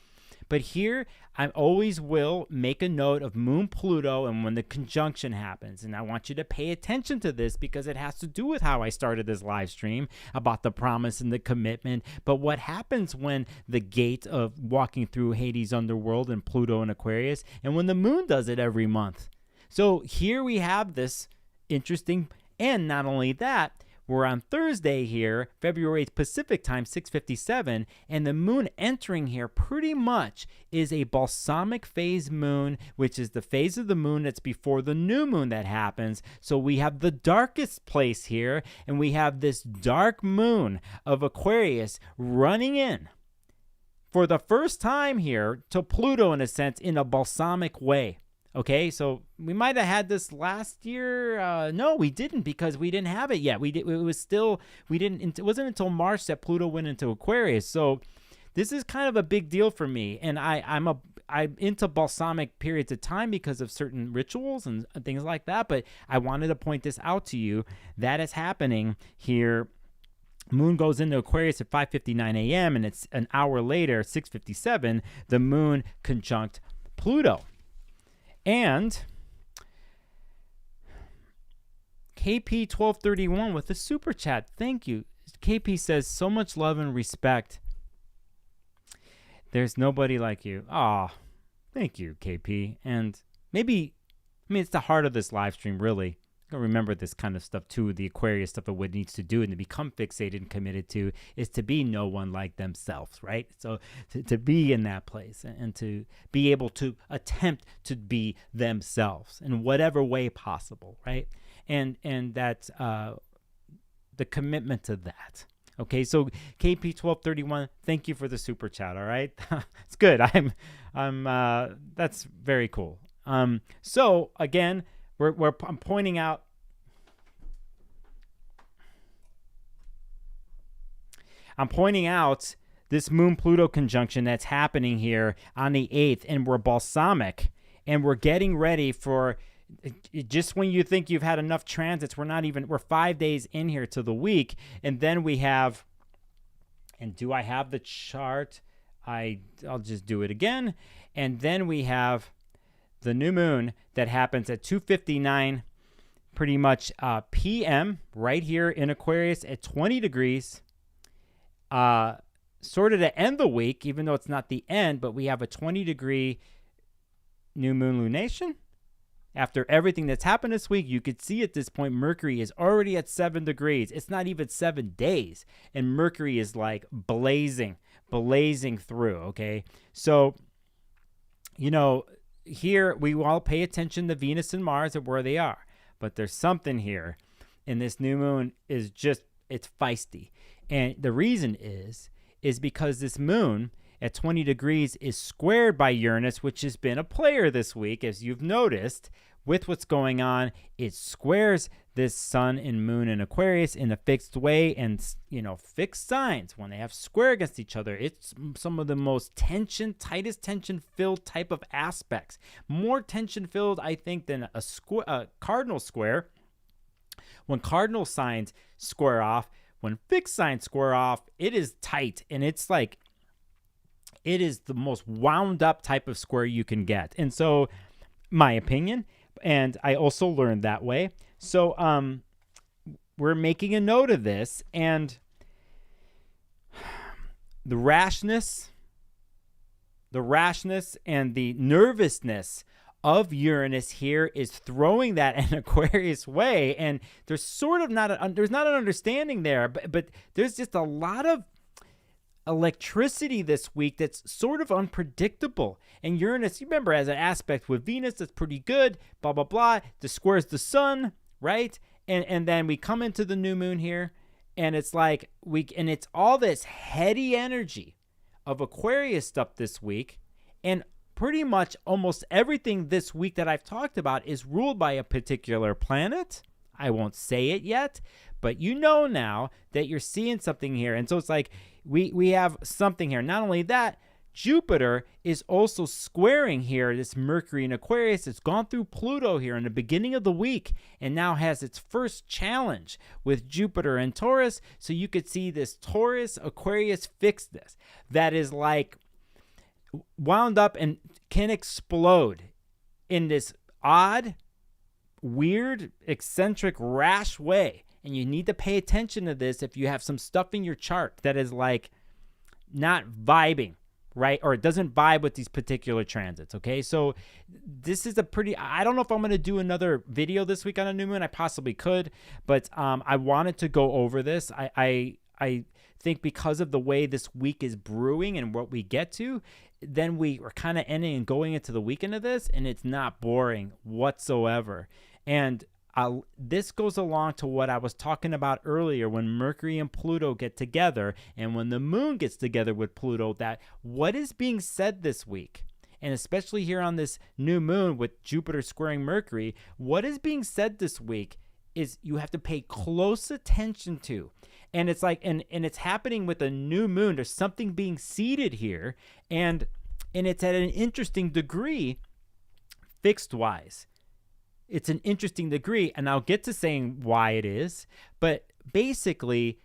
But here, I always will make a note of Moon Pluto and when the conjunction happens. And I want you to pay attention to this because it has to do with how I started this live stream about the promise and the commitment. But what happens when the gate of walking through Hades' underworld and Pluto and Aquarius, and when the moon does it every month. So here we have this interesting, and not only that, we're on Thursday here, February 8th Pacific time, 6:57, and the moon entering here pretty much is a balsamic phase moon, which is the phase of the moon that's before the new moon that happens. So we have the darkest place here, and we have this dark moon of Aquarius running in for the first time here to Pluto, in a sense, in a balsamic way. Okay, so we might have had this last year. No, we didn't, because we didn't have it yet. It wasn't until March that Pluto went into Aquarius. So this is kind of a big deal for me, and I'm into balsamic periods of time because of certain rituals and things like that. But I wanted to point this out to you. That is happening here. Moon goes into Aquarius at 5:59 a.m. and it's an hour later, 6:57, the moon conjunct Pluto. And KP1231 with a super chat. Thank you. KP says, so much love and respect. There's nobody like you. Aw, thank you, KP. And it's the heart of this live stream, really. I remember this kind of stuff too, the Aquarius stuff, of what it needs to do and to become fixated and committed to is to be no one like themselves, right? So to be in that place and to be able to attempt to be themselves in whatever way possible, right? And that's the commitment to that. Okay, so KP1231, thank you for the super chat, all right? It's good. That's very cool. So again, I'm pointing out this Moon-Pluto conjunction that's happening here on the 8th, and we're balsamic, and we're getting ready for, just when you think you've had enough transits, we're 5 days in here to the week, and then we have, and do I have the chart? I'll just do it again, and then we have the new moon that happens at 2:59 pretty much p.m. right here in Aquarius at 20 degrees. sort of to end the week, even though it's not the end, but we have a 20-degree new moon lunation. After everything that's happened this week, you could see at this point, Mercury is already at 7 degrees. It's not even 7 days, and Mercury is like blazing through, okay? So, here we all pay attention to Venus and Mars and where they are, but there's something here, and this new moon is just, it's feisty. And the reason is because this moon at 20 degrees is squared by Uranus, which has been a player this week, as you've noticed. With what's going on, it squares this sun and moon in Aquarius in a fixed way, and fixed signs, when they have square against each other, it's some of the most tightest tension-filled type of aspects. More tension-filled, I think, than a cardinal square. When cardinal signs square off, when fixed signs square off, it is tight, and it's like, it is the most wound up type of square you can get. And so, my opinion, and I also learned that way. So we're making a note of this, and the rashness and the nervousness of Uranus here is throwing that in Aquarius way, and there's sort of there's not an understanding there, but there's just a lot of electricity this week that's sort of unpredictable. And Uranus, you remember, as an aspect with Venus, that's pretty good, blah, blah, blah. The squares the sun, right? And then we come into the new moon here, and it's like, and it's all this heady energy of Aquarius stuff this week. And pretty much almost everything this week that I've talked about is ruled by a particular planet. I won't say it yet, but now that you're seeing something here. And so it's like, we have something here. Not only that, Jupiter is also squaring here this Mercury in Aquarius. It's gone through Pluto here in the beginning of the week and now has its first challenge with Jupiter and Taurus. So you could see this Taurus Aquarius fixedness that is like wound up and can explode in this odd, weird, eccentric, rash way. And you need to pay attention to this if you have some stuff in your chart that is like not vibing, right? Or it doesn't vibe with these particular transits, okay? So this is I don't know if I'm going to do another video this week on a new moon. I possibly could, but I wanted to go over this. I think because of the way this week is brewing and what we get to, then we are kind of ending and going into the weekend of this, and it's not boring whatsoever. And this goes along to what I was talking about earlier when Mercury and Pluto get together and when the moon gets together with Pluto, that what is being said this week, and especially here on this new moon with Jupiter squaring Mercury, what is being said this week is you have to pay close attention to. And it's like, and it's happening with a new moon. There's something being seeded here, and it's at an interesting degree fixed wise. It's an interesting degree, and I'll get to saying why it is, but basically,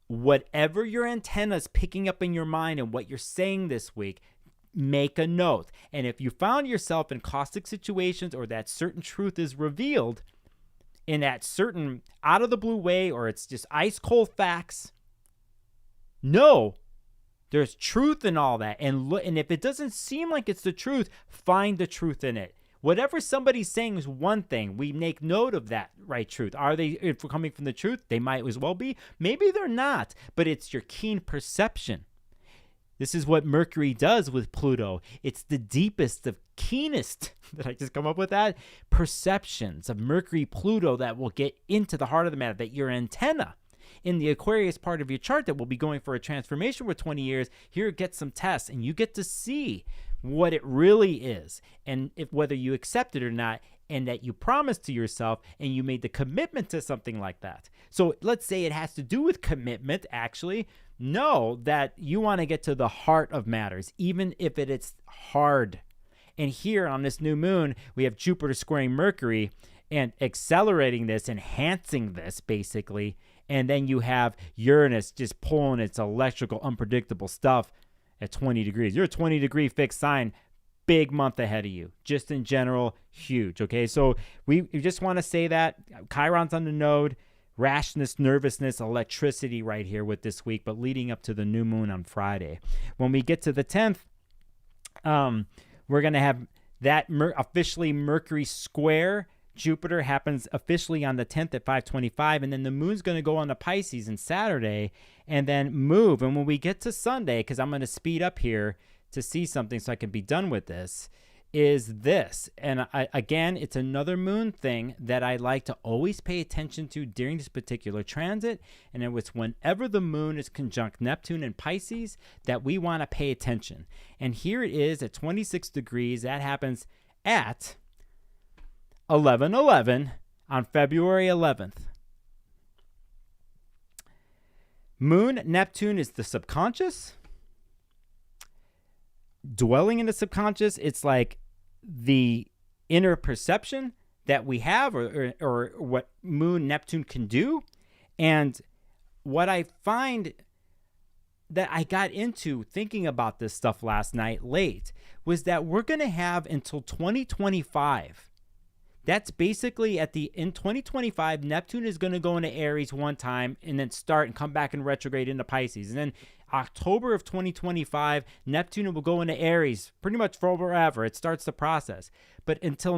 whatever your antenna's picking up in your mind and what you're saying this week, make a note. And if you found yourself in caustic situations or that certain truth is revealed in that certain out of the blue way, or it's just ice cold facts, no, there's truth in all that. And if it doesn't seem like it's the truth, find the truth in it. Whatever somebody's saying is one thing. We make note of that right truth. Are they, if we're coming from the truth, they might as well be. Maybe they're not, but it's your keen perception. This is what Mercury does with Pluto. It's the deepest of keenest, did I just come up with that? Perceptions of Mercury, Pluto that will get into the heart of the matter, that your antenna in the Aquarius part of your chart that will be going for a transformation for 20 years, here it gets some tests and you get to see what it really is, and whether you accept it or not, and that you promised to yourself and you made the commitment to something like that. So let's say it has to do with commitment. Actually, know that you want to get to the heart of matters, even if it's hard. And here on this new moon, we have Jupiter squaring Mercury and accelerating this, enhancing this basically. And then you have Uranus just pulling its electrical, unpredictable stuff at 20 degrees. You're a 20-degree fixed sign, big month ahead of you. Just in general, huge, okay? So we just want to say that Chiron's on the node. rashness, nervousness, electricity right here with this week, but leading up to the new moon on Friday. When we get to the 10th, we're going to have that officially Mercury square Jupiter happens officially on the 10th at 5:25, and then the moon's going to go on to Pisces on Saturday and then move. And when we get to Sunday, because I'm going to speed up here to see something so I can be done with this, is this. And again, it's another moon thing that I like to always pay attention to during this particular transit. And it was whenever the moon is conjunct Neptune and Pisces that we want to pay attention. And here it is at 26 degrees. That happens at 11:11 on February 11th. Moon Neptune is the subconscious. Dwelling in the subconscious, it's like the inner perception that we have, or what Moon Neptune can do. And what I find that I got into thinking about this stuff last night late was that we're going to have until 2025. That's basically in 2025, Neptune is going to go into Aries one time and then start and come back and retrograde into Pisces. And then October of 2025, Neptune will go into Aries pretty much forever. It starts the process. But until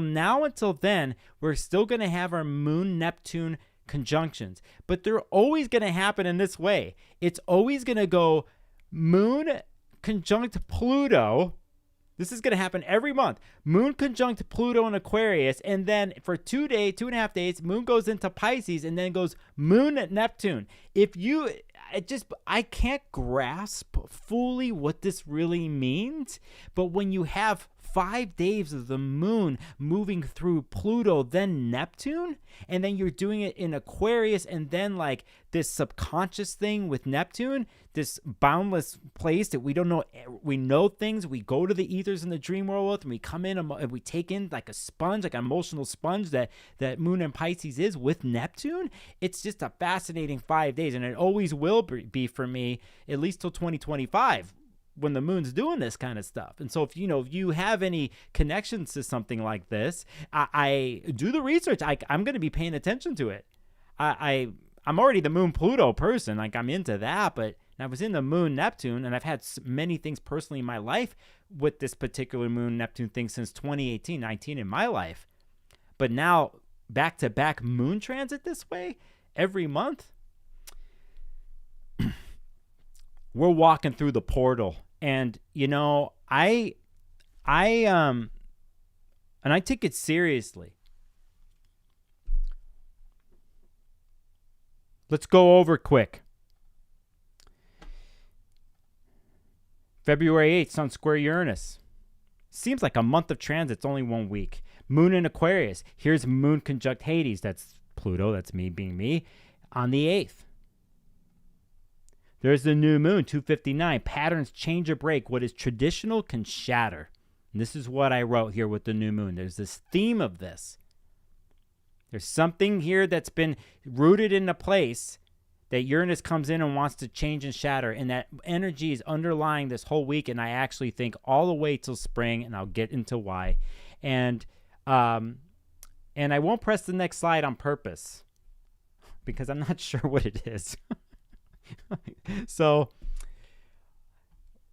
then, we're still going to have our Moon-Neptune conjunctions. But they're always going to happen in this way. It's always going to go Moon conjunct Pluto. This is going to happen every month. Moon conjunct Pluto in Aquarius, and then for 2.5 days, Moon goes into Pisces, and then goes Moon at Neptune. I can't grasp fully what this really means, but when you have 5 days of the moon moving through Pluto, then Neptune, and then you're doing it in Aquarius, and then like this subconscious thing with Neptune, this boundless place that we don't know, we know things, we go to the ethers in the dream world, and we come in and we take in like a sponge, like an emotional sponge that Moon and Pisces is with Neptune. It's just a fascinating 5 days, and it always will be for me, at least till 2025. When the moon's doing this kind of stuff. And so if you have any connections to something like this, I do the research. I'm going to be paying attention to it. I'm already the Moon Pluto person. Like, I'm into that, but I was in the Moon Neptune, and I've had many things personally in my life with this particular Moon Neptune thing since 2018-19 in my life. But now back-to-back moon transit this way every month, we're walking through the portal. And, I take it seriously. Let's go over quick. February 8th, Sun square Uranus. Seems like a month of transit. It's only 1 week. Moon in Aquarius. Here's Moon conjunct Hades. That's Pluto. That's me being me. On the 8th. There's the new moon, 2:59. Patterns change or break. What is traditional can shatter. And this is what I wrote here with the new moon. There's this theme of this. There's something here that's been rooted in a place that Uranus comes in and wants to change and shatter. And that energy is underlying this whole week. And I actually think all the way till spring, and I'll get into why. And I won't press the next slide on purpose because I'm not sure what it is. So,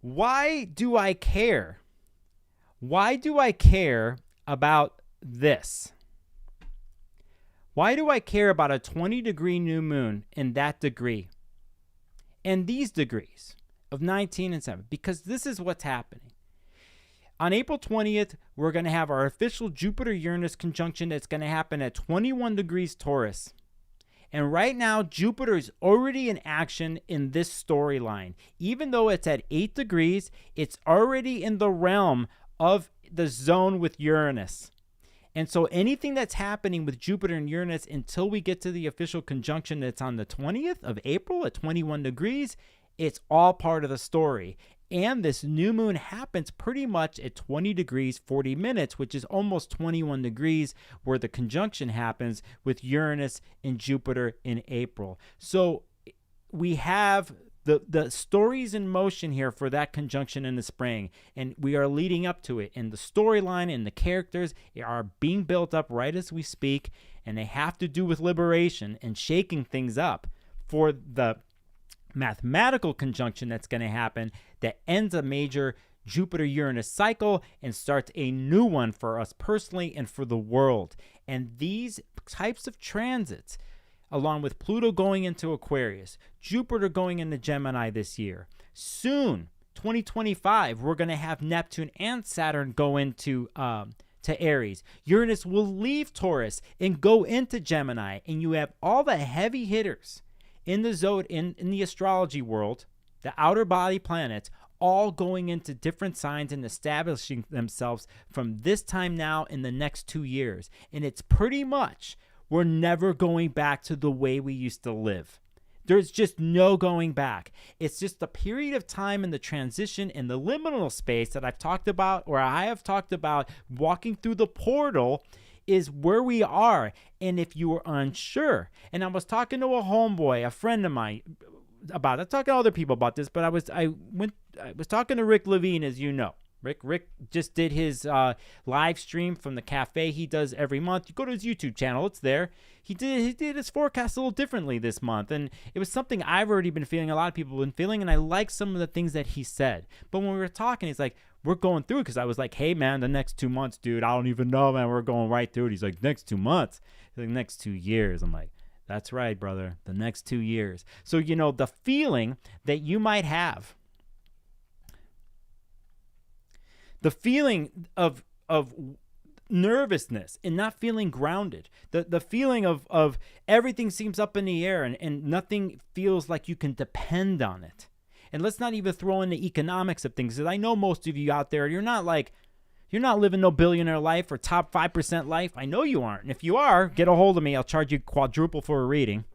why do I care? Why do I care about this? Why do I care about a 20-degree new moon in that degree? And these degrees of 19 and 7? Because this is what's happening. On April 20th, we're going to have our official Jupiter-Uranus conjunction that's going to happen at 21 degrees Taurus. And right now, Jupiter is already in action in this storyline. Even though it's at 8 degrees, it's already in the realm of the zone with Uranus. And so anything that's happening with Jupiter and Uranus until we get to the official conjunction that's on the 20th of April at 21 degrees, it's all part of the story. And this new moon happens pretty much at 20 degrees, 40 minutes, which is almost 21 degrees where the conjunction happens with Uranus and Jupiter in April. So we have the stories in motion here for that conjunction in the spring, and we are leading up to it. And the storyline and the characters are being built up right as we speak. and they have to do with liberation and shaking things up for the mathematical conjunction that's going to happen that ends a major Jupiter-Uranus cycle and starts a new one for us personally and for the world. And these types of transits, along with Pluto going into Aquarius, Jupiter going into Gemini this year, soon, 2025, we're going to have Neptune and Saturn go into to Aries. Uranus will leave Taurus and go into Gemini, and you have all the heavy hitters in the in the astrology world, the outer body planets, all going into different signs and establishing themselves from this time now in the next 2 years. And it's pretty much, we're never going back to the way we used to live. There's just no going back. It's just a period of time in the transition in the liminal space that I've talked about, or I have talked about, walking through the portal is where we are. And if you are unsure, and I was talking to a homeboy, a friend of mine, about it. I'm talking to other people about this, but I was talking to Rick Levine, as you know. Rick just did his live stream from the cafe he does every month. You go to his YouTube channel, it's there. He did his forecast a little differently this month, and it was something I've already been feeling, a lot of people have been feeling, and I like some of the things that he said. But when we were talking, he's like, we're going through it, because I was like, hey man, the next 2 months, dude, I don't even know, man, we're going right through it. He's like, next 2 months? He's like, next 2 years. I'm like, that's right, brother, the next 2 years. So, the feeling that you might have, the feeling of nervousness and not feeling grounded, the feeling of everything seems up in the air and nothing feels like you can depend on it. And let's not even throw in the economics of things, because I know most of you out there, you're not living no billionaire life or top 5% life. I know you aren't. And if you are, get a hold of me. I'll charge you quadruple for a reading.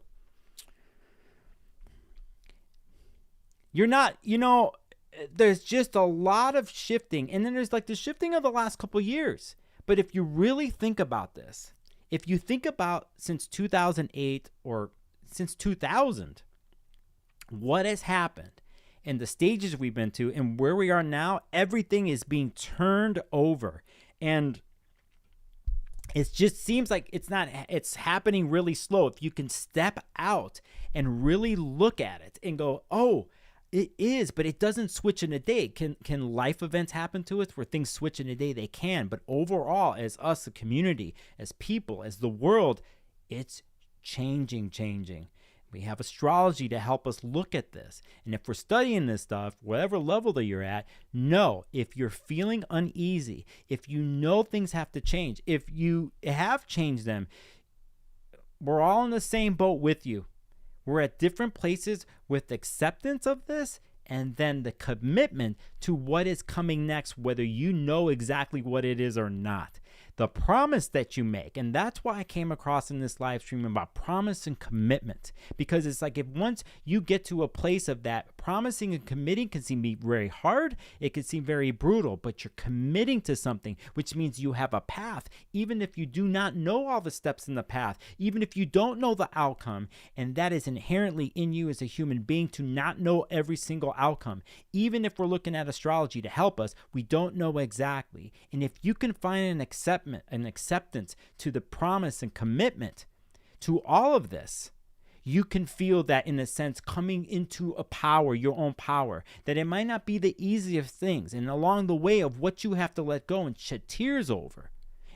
You're not, there's just a lot of shifting. And then there's like the shifting of the last couple years. But if you really think about this, if you think about since 2008 or since 2000, what has happened and the stages we've been to and where we are now, everything is being turned over. And it just seems like it's happening really slow. If you can step out and really look at it and go, oh, it is, but it doesn't switch in a day. Can life events happen to us where things switch in a day? They can. But overall, as us, a community, as people, as the world, it's changing. We have astrology to help us look at this. And if we're studying this stuff, whatever level that you're at, know if you're feeling uneasy, if you know things have to change, if you have changed them, we're all in the same boat with you. We're at different places with acceptance of this and then the commitment to what is coming next, whether you know exactly what it is or not. The promise that you make, and that's why I came across in this live stream about promise and commitment, because it's like if once you get to a place of that, promising and committing can seem very hard, it can seem very brutal, but you're committing to something, which means you have a path, even if you do not know all the steps in the path, even if you don't know the outcome, and that is inherently in you as a human being to not know every single outcome. Even if we're looking at astrology to help us, we don't know exactly. And if you can find an acceptance to the promise and commitment to all of this, you can feel that, in a sense, coming into a power, your own power, that it might not be the easiest things, and along the way of what you have to let go and shed tears over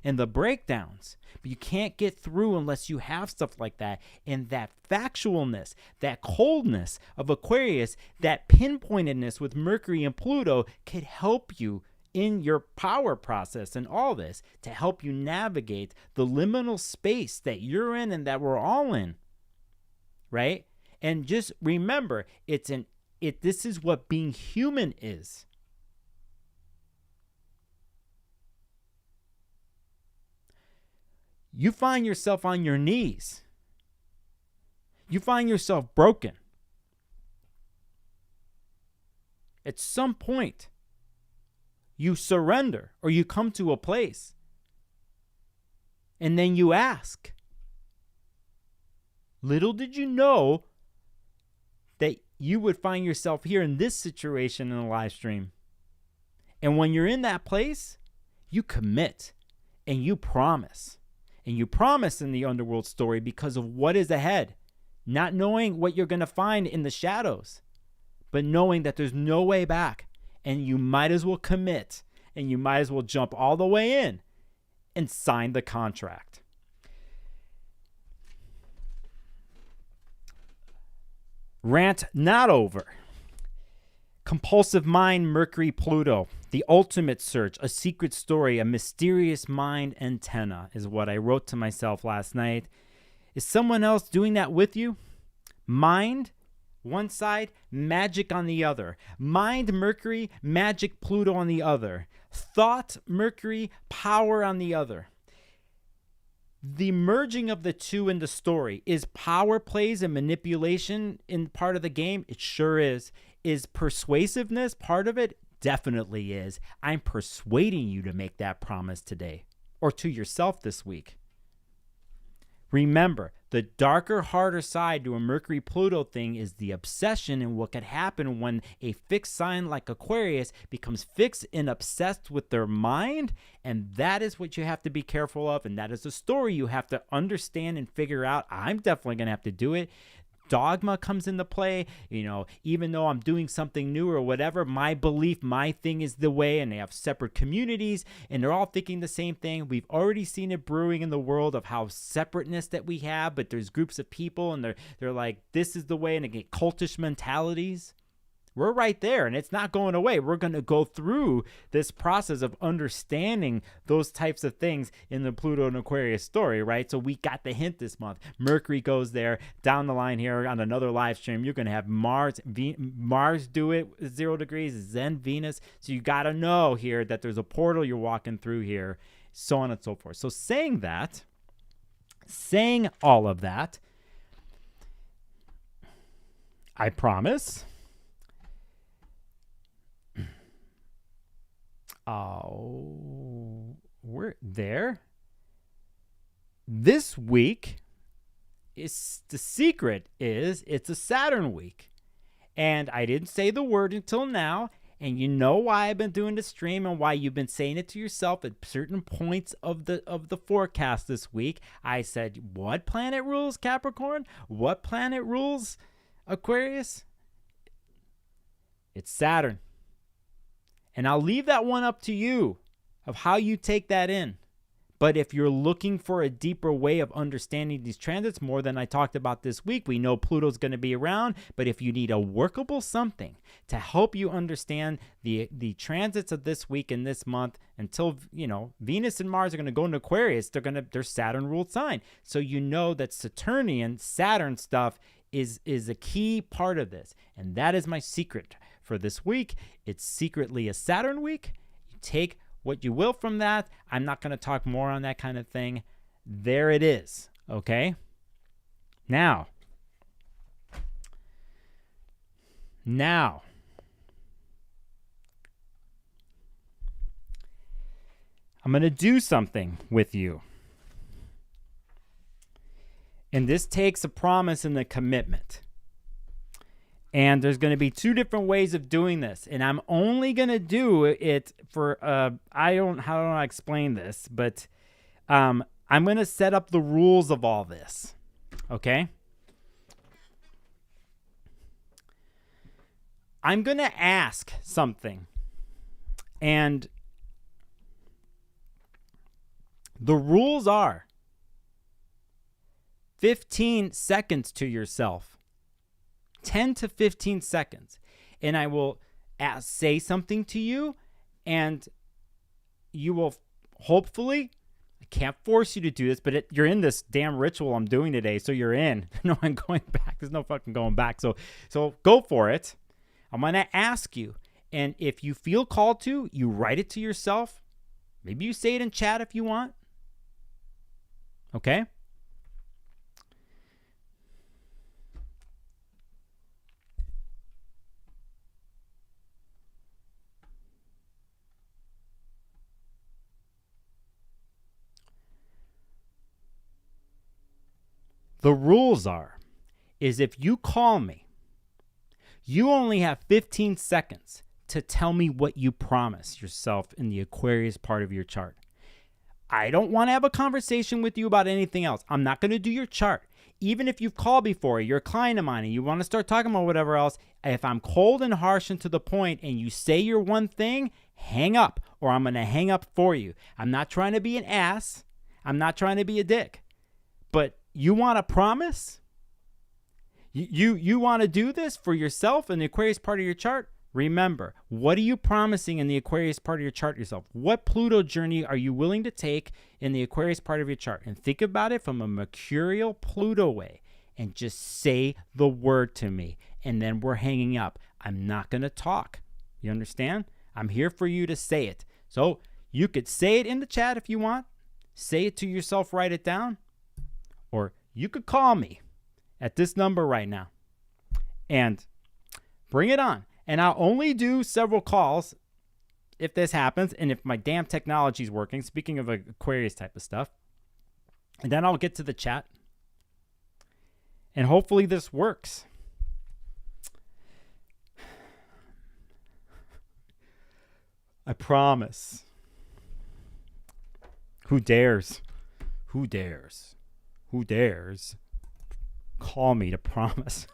and the breakdowns, but you can't get through unless you have stuff like that. And that factualness, that coldness of Aquarius, that pinpointedness with Mercury and Pluto could help you in your power process and all this to help you navigate the liminal space that you're in and that we're all in, right? And just remember, this is what being human is. You find yourself on your knees. You find yourself broken. At some point, you surrender or you come to a place and then you ask. Little did you know that you would find yourself here in this situation in a live stream. And when you're in that place, you commit and you promise. And you promise in the underworld story because of what is ahead, not knowing what you're going to find in the shadows, but knowing that there's no way back, and you might as well commit, and you might as well jump all the way in and sign the contract. Rant not over. Compulsive mind, Mercury, Pluto. The ultimate search, a secret story, a mysterious mind antenna is what I wrote to myself last night. Is someone else doing that with you? Mind, one side, magic on the other. Mind, Mercury, magic, Pluto on the other. Thought, Mercury, power on the other. The merging of the two in the story, is power plays and manipulation in part of the game? It sure is. Is persuasiveness part of it? Definitely is. I'm persuading you to make that promise today or to yourself this week. Remember, the darker, harder side to a Mercury-Pluto thing is the obsession and what could happen when a fixed sign like Aquarius becomes fixed and obsessed with their mind. And that is what you have to be careful of. And that is a story you have to understand and figure out. I'm definitely going to have to do it. Dogma comes into play, even though I'm doing something new or whatever, my belief, my thing is the way, and they have separate communities and they're all thinking the same thing. We've already seen it brewing in the world of how separateness that we have, but there's groups of people and they're like, this is the way, and they get cultish mentalities. We're right there, and it's not going away. We're going to go through this process of understanding those types of things in the Pluto and Aquarius story, right? So we got the hint this month. Mercury goes there. Down the line here on another live stream, you're going to have Mars do it 0 degrees, then Venus. So you got to know here that there's a portal you're walking through here, so on and so forth. So saying all of that, I promise... Oh, we're there. This week, it's a Saturn week. And I didn't say the word until now. And you know why I've been doing the stream and why you've been saying it to yourself at certain points of the forecast this week. I said, what planet rules Capricorn? What planet rules Aquarius? It's Saturn. And I'll leave that one up to you of how you take that in. But if you're looking for a deeper way of understanding these transits, more than I talked about this week, we know Pluto's going to be around. But if you need a workable something to help you understand the transits of this week and this month, until Venus and Mars are going to go into Aquarius, they're Saturn ruled sign. So you know that Saturnian Saturn stuff is a key part of this. And that is my secret for this week. It's secretly a Saturn week. You take what you will from that. I'm not going to talk more on that kind of thing. There it is. Okay? Now, I'm going to do something with you. And this takes a promise and a commitment. And there's going to be 2 different ways of doing this. And I'm only going to do it for, how do I explain this? But I'm going to set up the rules of all this. Okay? I'm going to ask something. And the rules are 15 seconds to yourself. 10 to 15 seconds. And I will say something to you, and you will hopefully, I can't force you to do this, but you're in this damn ritual I'm doing today, so you're in. No, I'm going back. There's no fucking going back. So go for it. I'm going to ask you, and if you feel called to, you write it to yourself. Maybe you say it in chat if you want. Okay? The rules is if you call me, you only have 15 seconds to tell me what you promise yourself in the Aquarius part of your chart. I don't want to have a conversation with you about anything else. I'm not going to do your chart. Even if you've called before, you're a client of mine and you want to start talking about whatever else, if I'm cold and harsh and to the point and you say you're one thing, hang up, or I'm going to hang up for you. I'm not trying to be an ass. I'm not trying to be a dick. But you want to promise? You want to do this for yourself in the Aquarius part of your chart? Remember, what are you promising in the Aquarius part of your chart yourself? What Pluto journey are you willing to take in the Aquarius part of your chart? And think about it from a Mercurial Pluto way. And just say the word to me. And then we're hanging up. I'm not going to talk. You understand? I'm here for you to say it. So you could say it in the chat if you want. Say it to yourself, write it down. Or you could call me at this number right now. And bring it on. And I'll only do several calls if this happens and if my damn technology is working, speaking of Aquarius type of stuff. And then I'll get to the chat. And hopefully this works. I promise. Who dares? Who dares? Who dares call me to promise?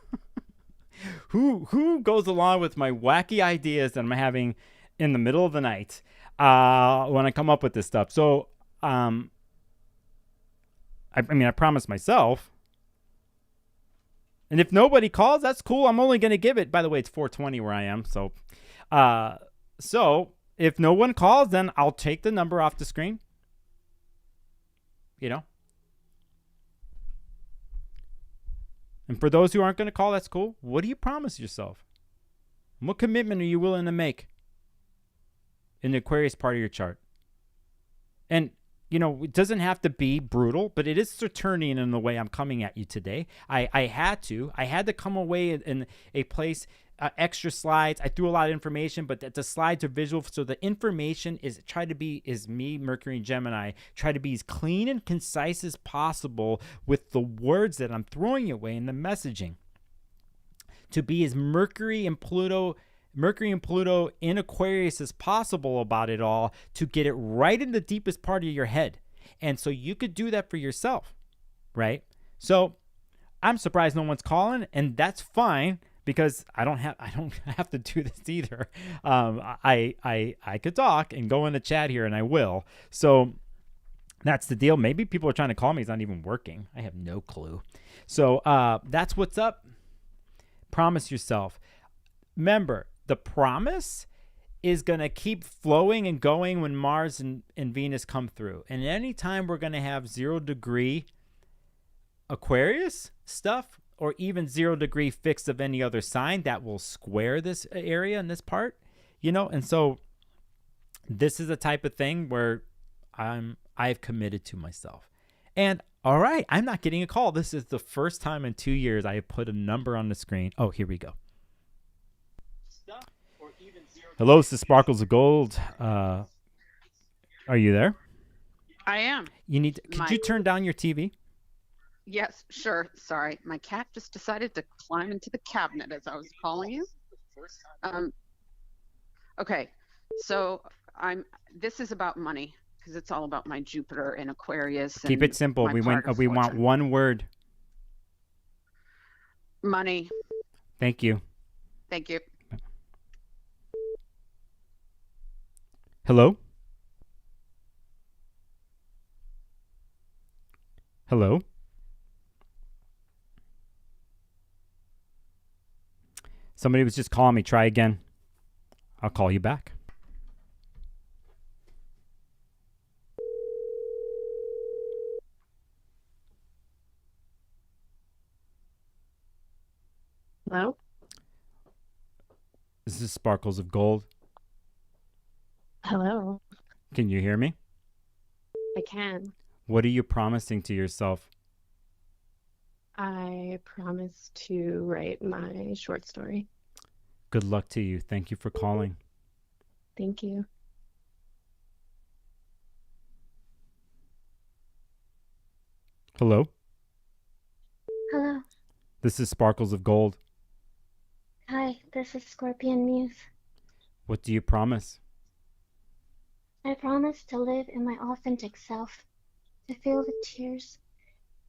Who goes along with my wacky ideas that I'm having in the middle of the night when I come up with this stuff? So, I mean, I promised myself. And if nobody calls, that's cool. I'm only going to give it. By the way, it's 4:20 where I am. So if no one calls, then I'll take the number off the screen. You know. And for those who aren't going to call, that's cool. What do you promise yourself? What commitment are you willing to make in the Aquarius part of your chart? And, you know, it doesn't have to be brutal, but it is Saturnian in the way I'm coming at you today. I had to come away in a place, extra slides. I threw a lot of information, but the slides are visual. So the information is me, Mercury and Gemini, try to be as clean and concise as possible with the words that I'm throwing away in the messaging. To be as Mercury and Pluto in Aquarius as possible about it all, to get it right in the deepest part of your head. And so you could do that for yourself, right? So I'm surprised no one's calling, and that's fine because I don't have to do this either. I could talk and go in the chat here, and I will. So that's the deal. Maybe people are trying to call me. It's not even working. I have no clue. So that's what's up. Promise yourself. Remember, the promise is going to keep flowing and going when Mars and Venus come through. And anytime we're going to have 0 degree Aquarius stuff, or even 0 degree fixed of any other sign, that will square this area in this part, you know? And so this is a type of thing where I've committed to myself. And all right, I'm not getting a call. This is the first time in 2 years I have put a number on the screen. Oh, here we go. Hello, this is Sparkles of Gold. Are you there? I am. Could you turn down your TV? Yes, sure. Sorry. My cat just decided to climb into the cabinet as I was calling you. Okay. So this is about money because it's all about my Jupiter in Aquarius. Keep it simple. We want one word. Money. Thank you. Thank you. Hello? Hello? Somebody was just calling me. Try again. I'll call you back. Hello? This is Sparkles of Gold. Hello. Can you hear me? I can. What are you promising to yourself? I promise to write my short story. Good luck to you. Thank you for calling. Thank you. Hello? Hello. This is Sparkles of Gold. Hi, this is Scorpion Muse. What do you promise? I promise to live in my authentic self, to feel the tears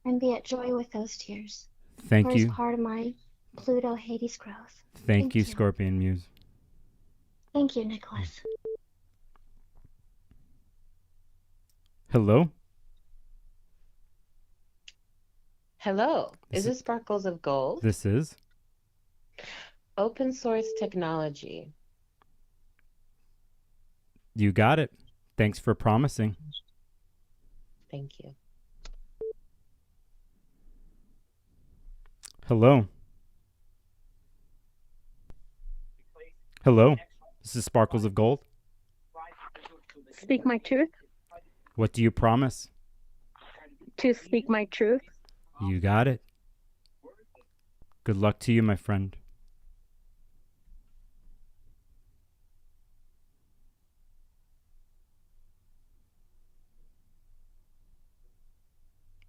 and be at joy with those tears. Thank For as you. part of my Pluto Hades growth. Thank you, Scorpion Muse. Thank you, Nicholas. Hello? Hello, is this Sparkles of Gold? This is? Open source technology. You got it. Thanks for promising. Thank you. Hello? Hello? This is Sparkles of Gold. Speak my truth. What do you promise? To speak my truth. You got it. Good luck to you, my friend.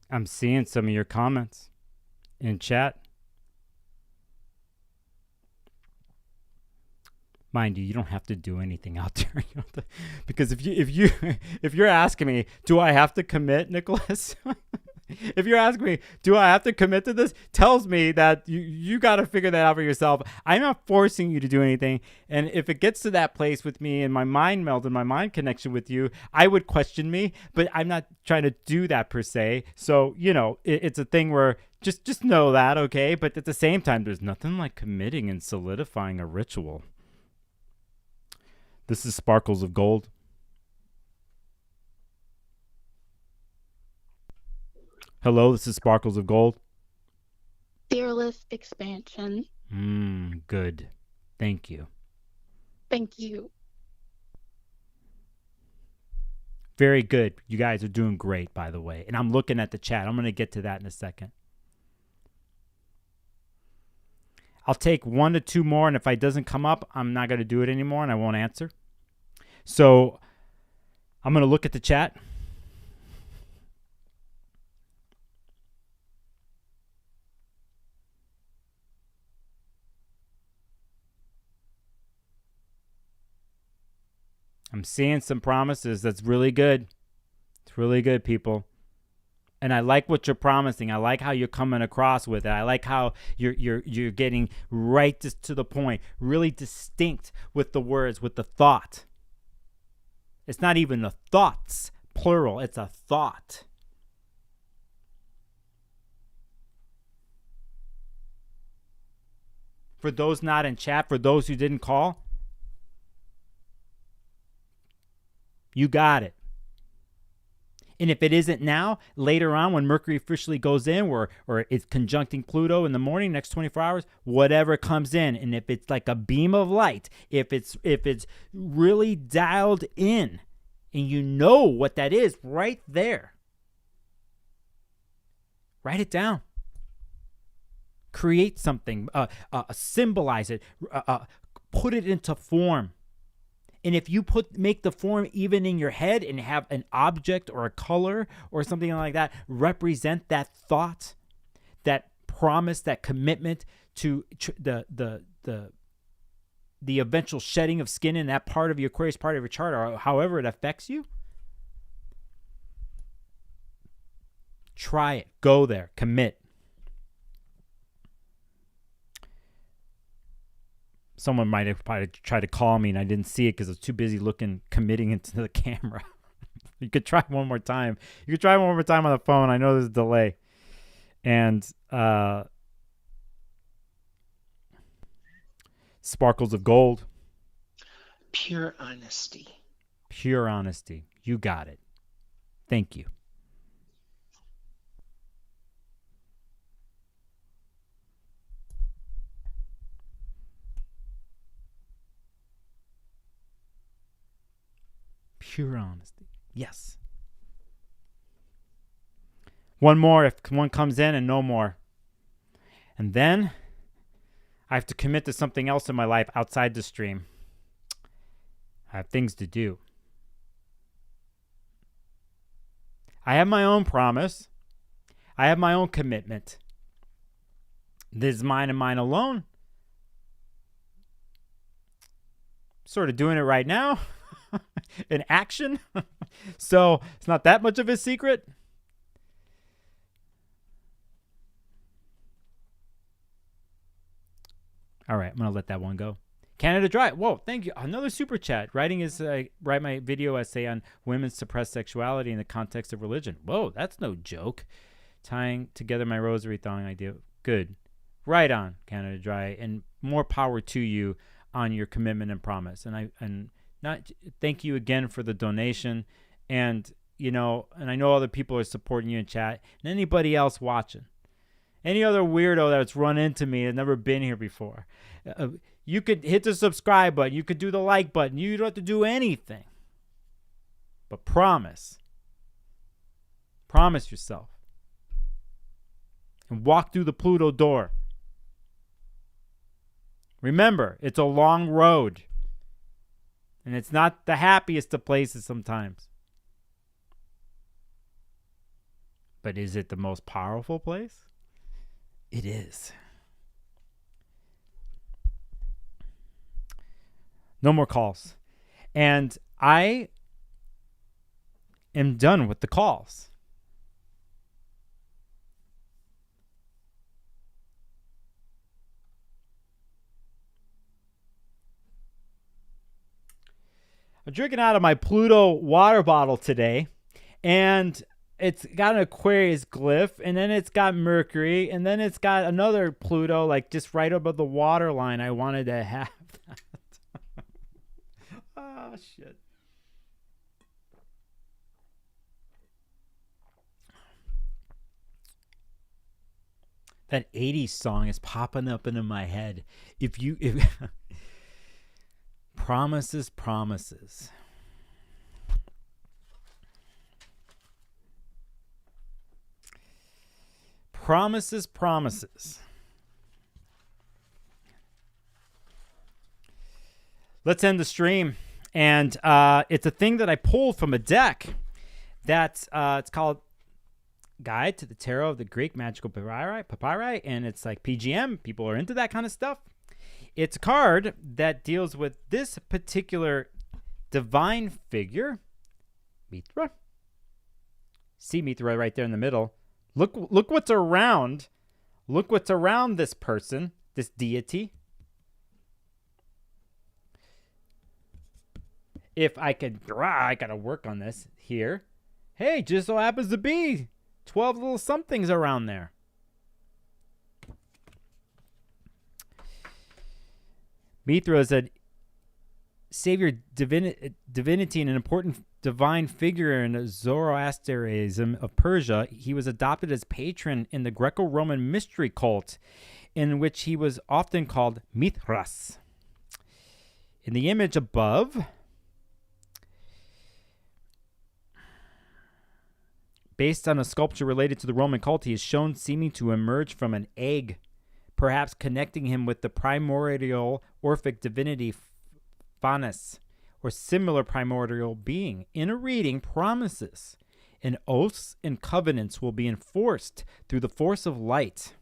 I'm seeing some of your comments in chat. Mind you, you don't have to do anything out there. You don't have to, because if you're asking me, do I have to commit, Nicholas? If you're asking me, do I have to commit to this? Tells me that you got to figure that out for yourself. I'm not forcing you to do anything. And if it gets to that place with me and my mind meld and my mind connection with you, I would question me, but I'm not trying to do that per se. So, it's a thing where just know that, okay? But at the same time, there's nothing like committing and solidifying a ritual. This is Sparkles of Gold. Hello, this is Sparkles of Gold. Fearless expansion. Good. Thank you. Thank you. Very good. You guys are doing great, by the way. And I'm looking at the chat. I'm going to get to that in a second. I'll take 1 to 2 more, and if it doesn't come up, I'm not going to do it anymore, and I won't answer. So I'm going to look at the chat. I'm seeing some promises. That's really good. It's really good, people. And I like what you're promising. I like how you're coming across with it. I like how you're getting right to the point, really distinct with the words, with the thought. It's not even the thoughts, plural. It's a thought. For those not in chat, for those who didn't call, you got it. And if it isn't now, later on when Mercury officially goes in or it's conjuncting Pluto in the morning, next 24 hours, whatever comes in. And if it's like a beam of light, if it's really dialed in and you know what that is right there, write it down. Create something, symbolize it, put it into form. And if you make the form even in your head and have an object or a color or something like that represent that thought, that promise, that commitment to the eventual shedding of skin in that part of your Aquarius part of your chart, or however it affects you, try it. Go there. Commit. Someone might have probably tried to call me and I didn't see it because I was too busy committing into the camera. You could try one more time. You could try one more time on the phone. I know there's a delay. And Sparkles of Gold. Pure honesty. Pure honesty. You got it. Thank you. Pure honesty. Yes. One more if one comes in and no more. And then I have to commit to something else in my life outside the stream. I have things to do. I have my own promise. I have my own commitment. This is mine and mine alone. Sort of doing it right now. in action. So it's not that much of a secret. All right, I'm going to let that one go. Canada Dry. Whoa, thank you. Another super chat. Writing is write my video essay on women's suppressed sexuality in the context of religion. Whoa, that's no joke. Tying together my rosary thong idea. Good. Right on, Canada Dry, and more power to you on your commitment and promise. And thank you again for the donation. And and I know other people are supporting you in chat, and anybody else watching. Any other weirdo that's run into me and never been here before. You could hit the subscribe button. You could do the like button. You don't have to do anything. But promise. Promise yourself. And walk through the Pluto door. Remember, it's a long road. And it's not the happiest of places sometimes. But is it the most powerful place? It is. No more calls. And I am done with the calls. I'm drinking out of my Pluto water bottle today, and it's got an Aquarius glyph, and then it's got Mercury, and then it's got another Pluto, like just right above the water line. I wanted to have that. Oh, shit. That 80s song is popping up into my head. If Promises, promises. Promises, promises. Let's end the stream. And it's a thing that I pulled from a deck that's it's called Guide to the Tarot of the Greek Magical Papyri, and it's like PGM. People are into that kind of stuff. It's a card that deals with this particular divine figure, Mithra. See Mithra right there in the middle. Look what's around. Look what's around this person, this deity. If I could, I gotta work on this here. Hey, just so happens to be 12 little somethings around there. Mithra is a savior divinity and an important divine figure in Zoroastrianism of Persia. He was adopted as patron in the Greco-Roman mystery cult, in which he was often called Mithras. In the image above, based on a sculpture related to the Roman cult, he is shown seeming to emerge from an egg, perhaps connecting him with the primordial Orphic divinity Phanes, or similar primordial being. In a reading, promises and oaths and covenants will be enforced through the force of light.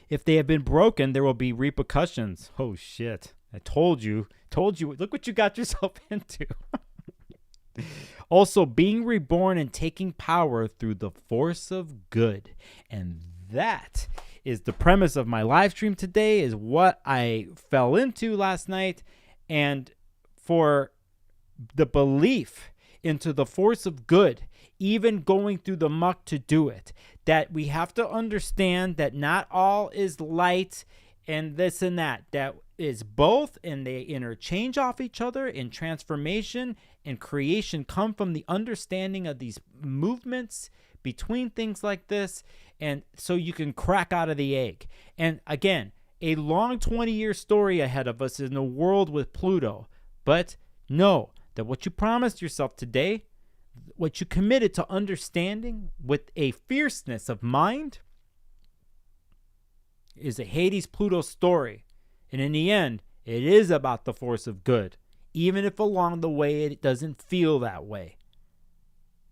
If they have been broken, there will be repercussions. Oh, shit. I told you. Look what you got yourself into. Also, being reborn and taking power through the force of good. And that is the premise of my live stream today, is what I fell into last night. And for the belief into the force of good, even going through the muck to do it, that we have to understand that not all is light and this and that is both, and they interchange off each other, and transformation and creation come from the understanding of these movements between things like this, and so you can crack out of the egg. And again, a long 20-year story ahead of us in a world with Pluto, but know that what you promised yourself today, what you committed to understanding with a fierceness of mind, is a Hades-Pluto story. And in the end, it is about the force of good, even if along the way it doesn't feel that way.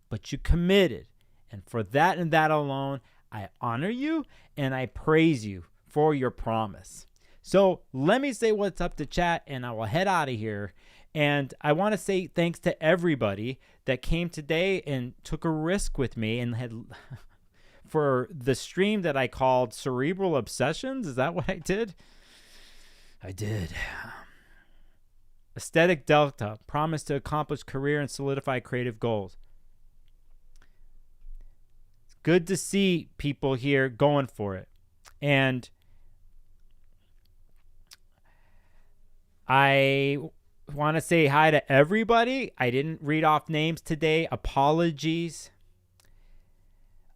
But you committed. And for that and that alone, I honor you and I praise you for your promise. So let me say what's up to chat, and I will head out of here. And I want to say thanks to everybody that came today and took a risk with me and had for the stream that I called Cerebral Obsessions. Is that what I did? I did. Aesthetic Delta, promise to accomplish career and solidify creative goals. It's good to see people here going for it. And I want to say hi to everybody. I didn't read off names today. Apologies.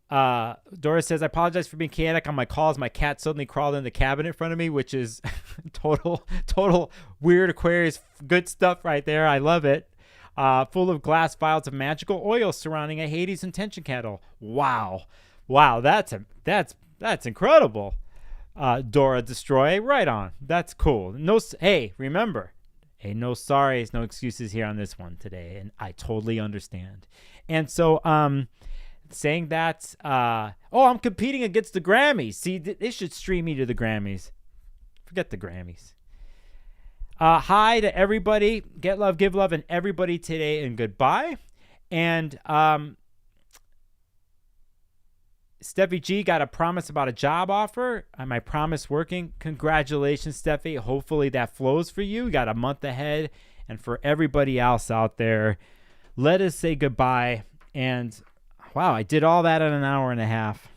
Dora says, I apologize for being chaotic on my calls. My cat suddenly crawled in the cabinet in front of me, which is total weird Aquarius good stuff right there. I love it. Full of glass vials of magical oil surrounding a Hades intention candle. Wow. That's incredible. Dora Destroy, right on. That's cool. Hey, remember, no sorries, no excuses here on this one today, and I totally understand. And so, saying that, I'm competing against the Grammys. See, they should stream me to the Grammys. Forget the Grammys. Hi to everybody. Get love, give love, and everybody today, and goodbye. And Steffi G got a promise about a job offer. My promise working. Congratulations, Steffi. Hopefully that flows for you. You got a month ahead. And for everybody else out there, let us say goodbye. And wow, I did all that in an hour and a half.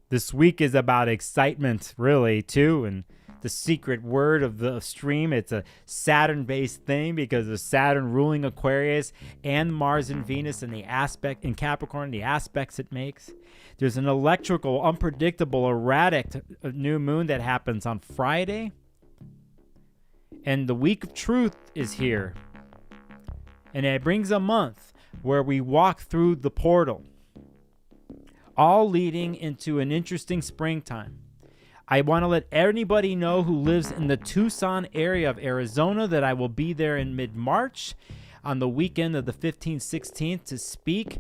This week is about excitement, really, too, and the secret word of the stream. It's a Saturn-based thing because of Saturn ruling Aquarius and Mars and Venus and the aspect in Capricorn, the aspects it makes. There's an electrical, unpredictable, erratic new moon that happens on Friday. And the week of truth is here. And it brings a month where we walk through the portal, all leading into an interesting springtime. I want to let anybody know who lives in the Tucson area of Arizona that I will be there in mid-March on the weekend of the 15th, 16th to speak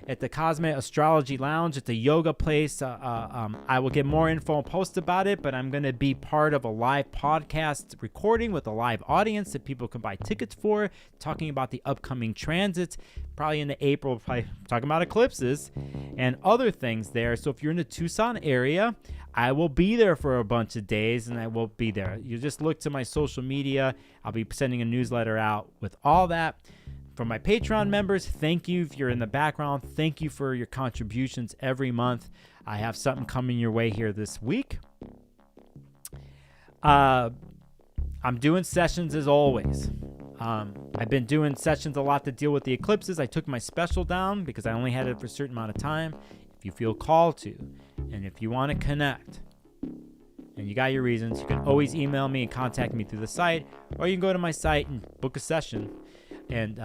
at the Cosmic Astrology Lounge. It's a yoga place. I will get more info and post about it, but I'm going to be part of a live podcast recording with a live audience that people can buy tickets for, talking about the upcoming transits, probably in April, probably talking about eclipses and other things there. So if you're in the Tucson area, I will be there for a bunch of days, and I will be there. You just look to my social media. I'll be sending a newsletter out with all that. For my Patreon members, thank you if you're in the background. Thank you for your contributions every month. I have something coming your way here this week. I'm doing sessions as always. I've been doing sessions a lot to deal with the eclipses. I took my special down because I only had it for a certain amount of time. If you feel called to, and if you want to connect, and you got your reasons, you can always email me and contact me through the site, or you can go to my site and book a session. And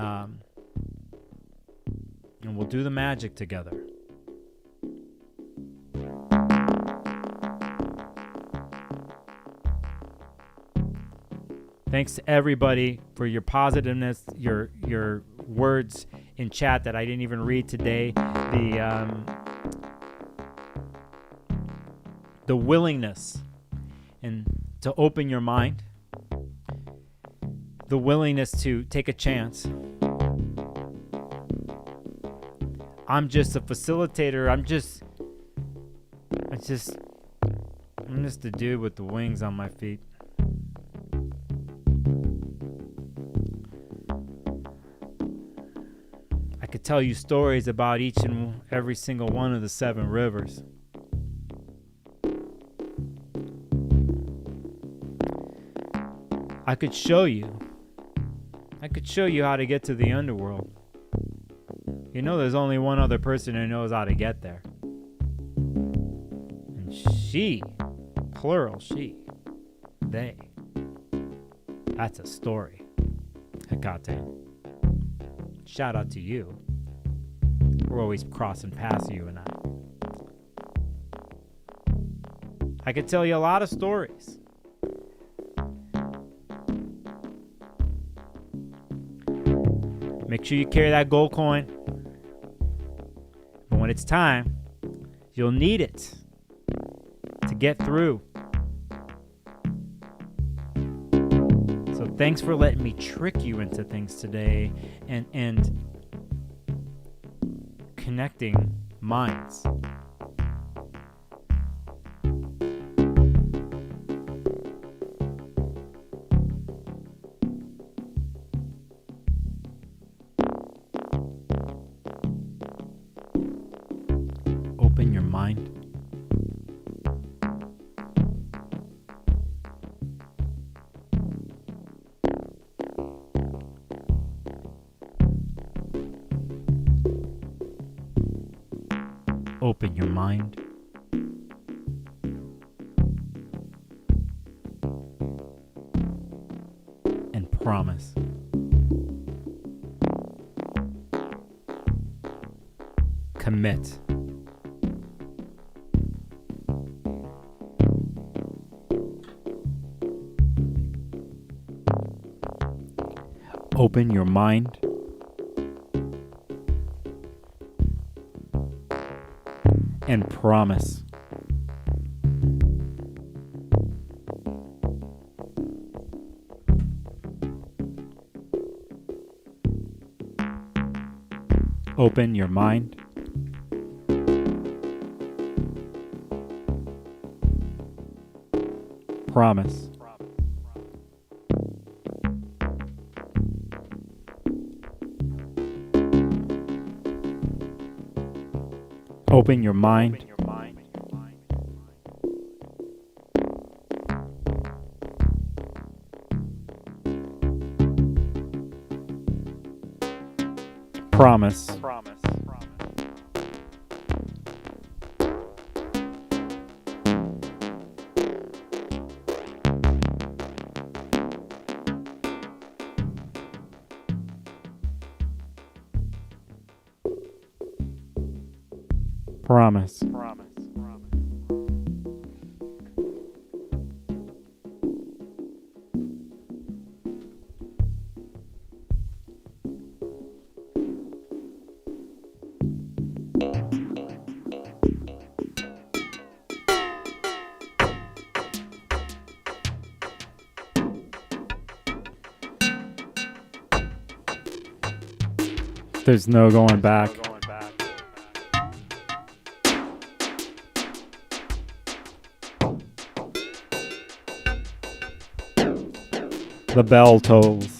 we'll do the magic together. Thanks to everybody for your positiveness, your words in chat that I didn't even read today. The willingness and to open your mind. The willingness to take a chance. I'm just a facilitator. I'm just a dude with the wings on my feet. I could tell you stories about each and every single one of the 7 rivers. I could show you how to get to the underworld. You know there's only one other person who knows how to get there. And she, plural she, they. That's a story. Hecate. Shout out to you. We're always crossing paths, you and I could tell you a lot of stories. Make sure you carry that gold coin. But when it's time, You'll need it to get through. So thanks for letting me trick you into things today and connecting minds. Open your mind. Open your mind. And promise. Commit. Open your mind. And promise. Open your mind. Promise. Open your mind. Promise. Promise. There's no going back. The bell tolls.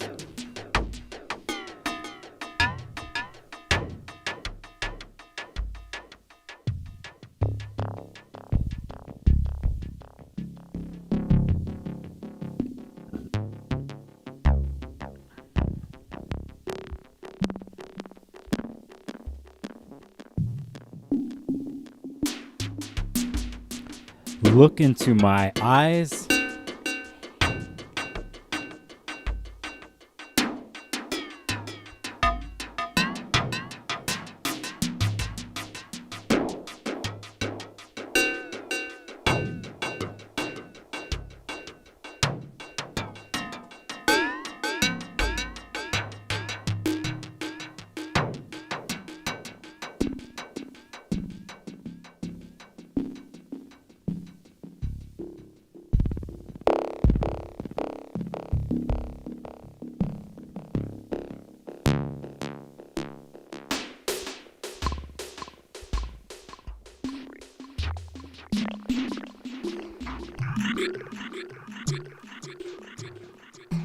Look into my eyes.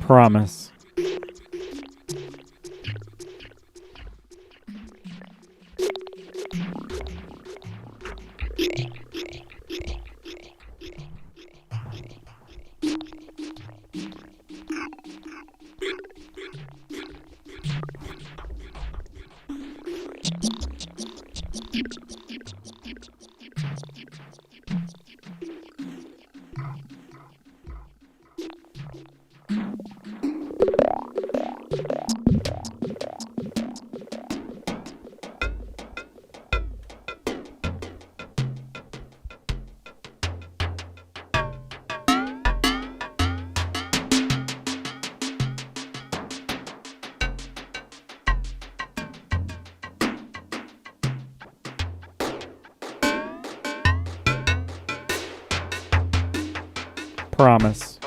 Promise. promise.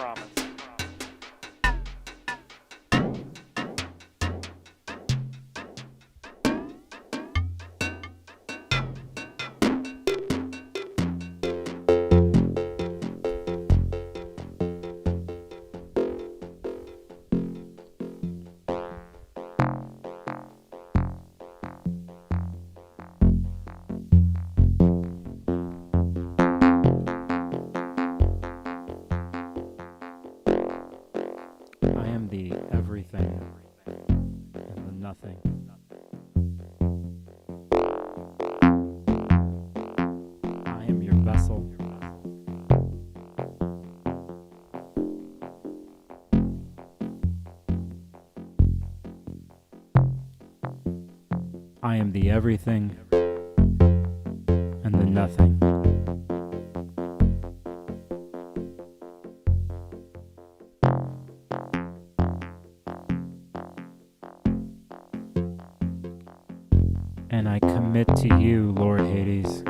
I am the everything and the nothing. I am your vessel. I am the everything and the nothing. And I commit to you, Lord Hades,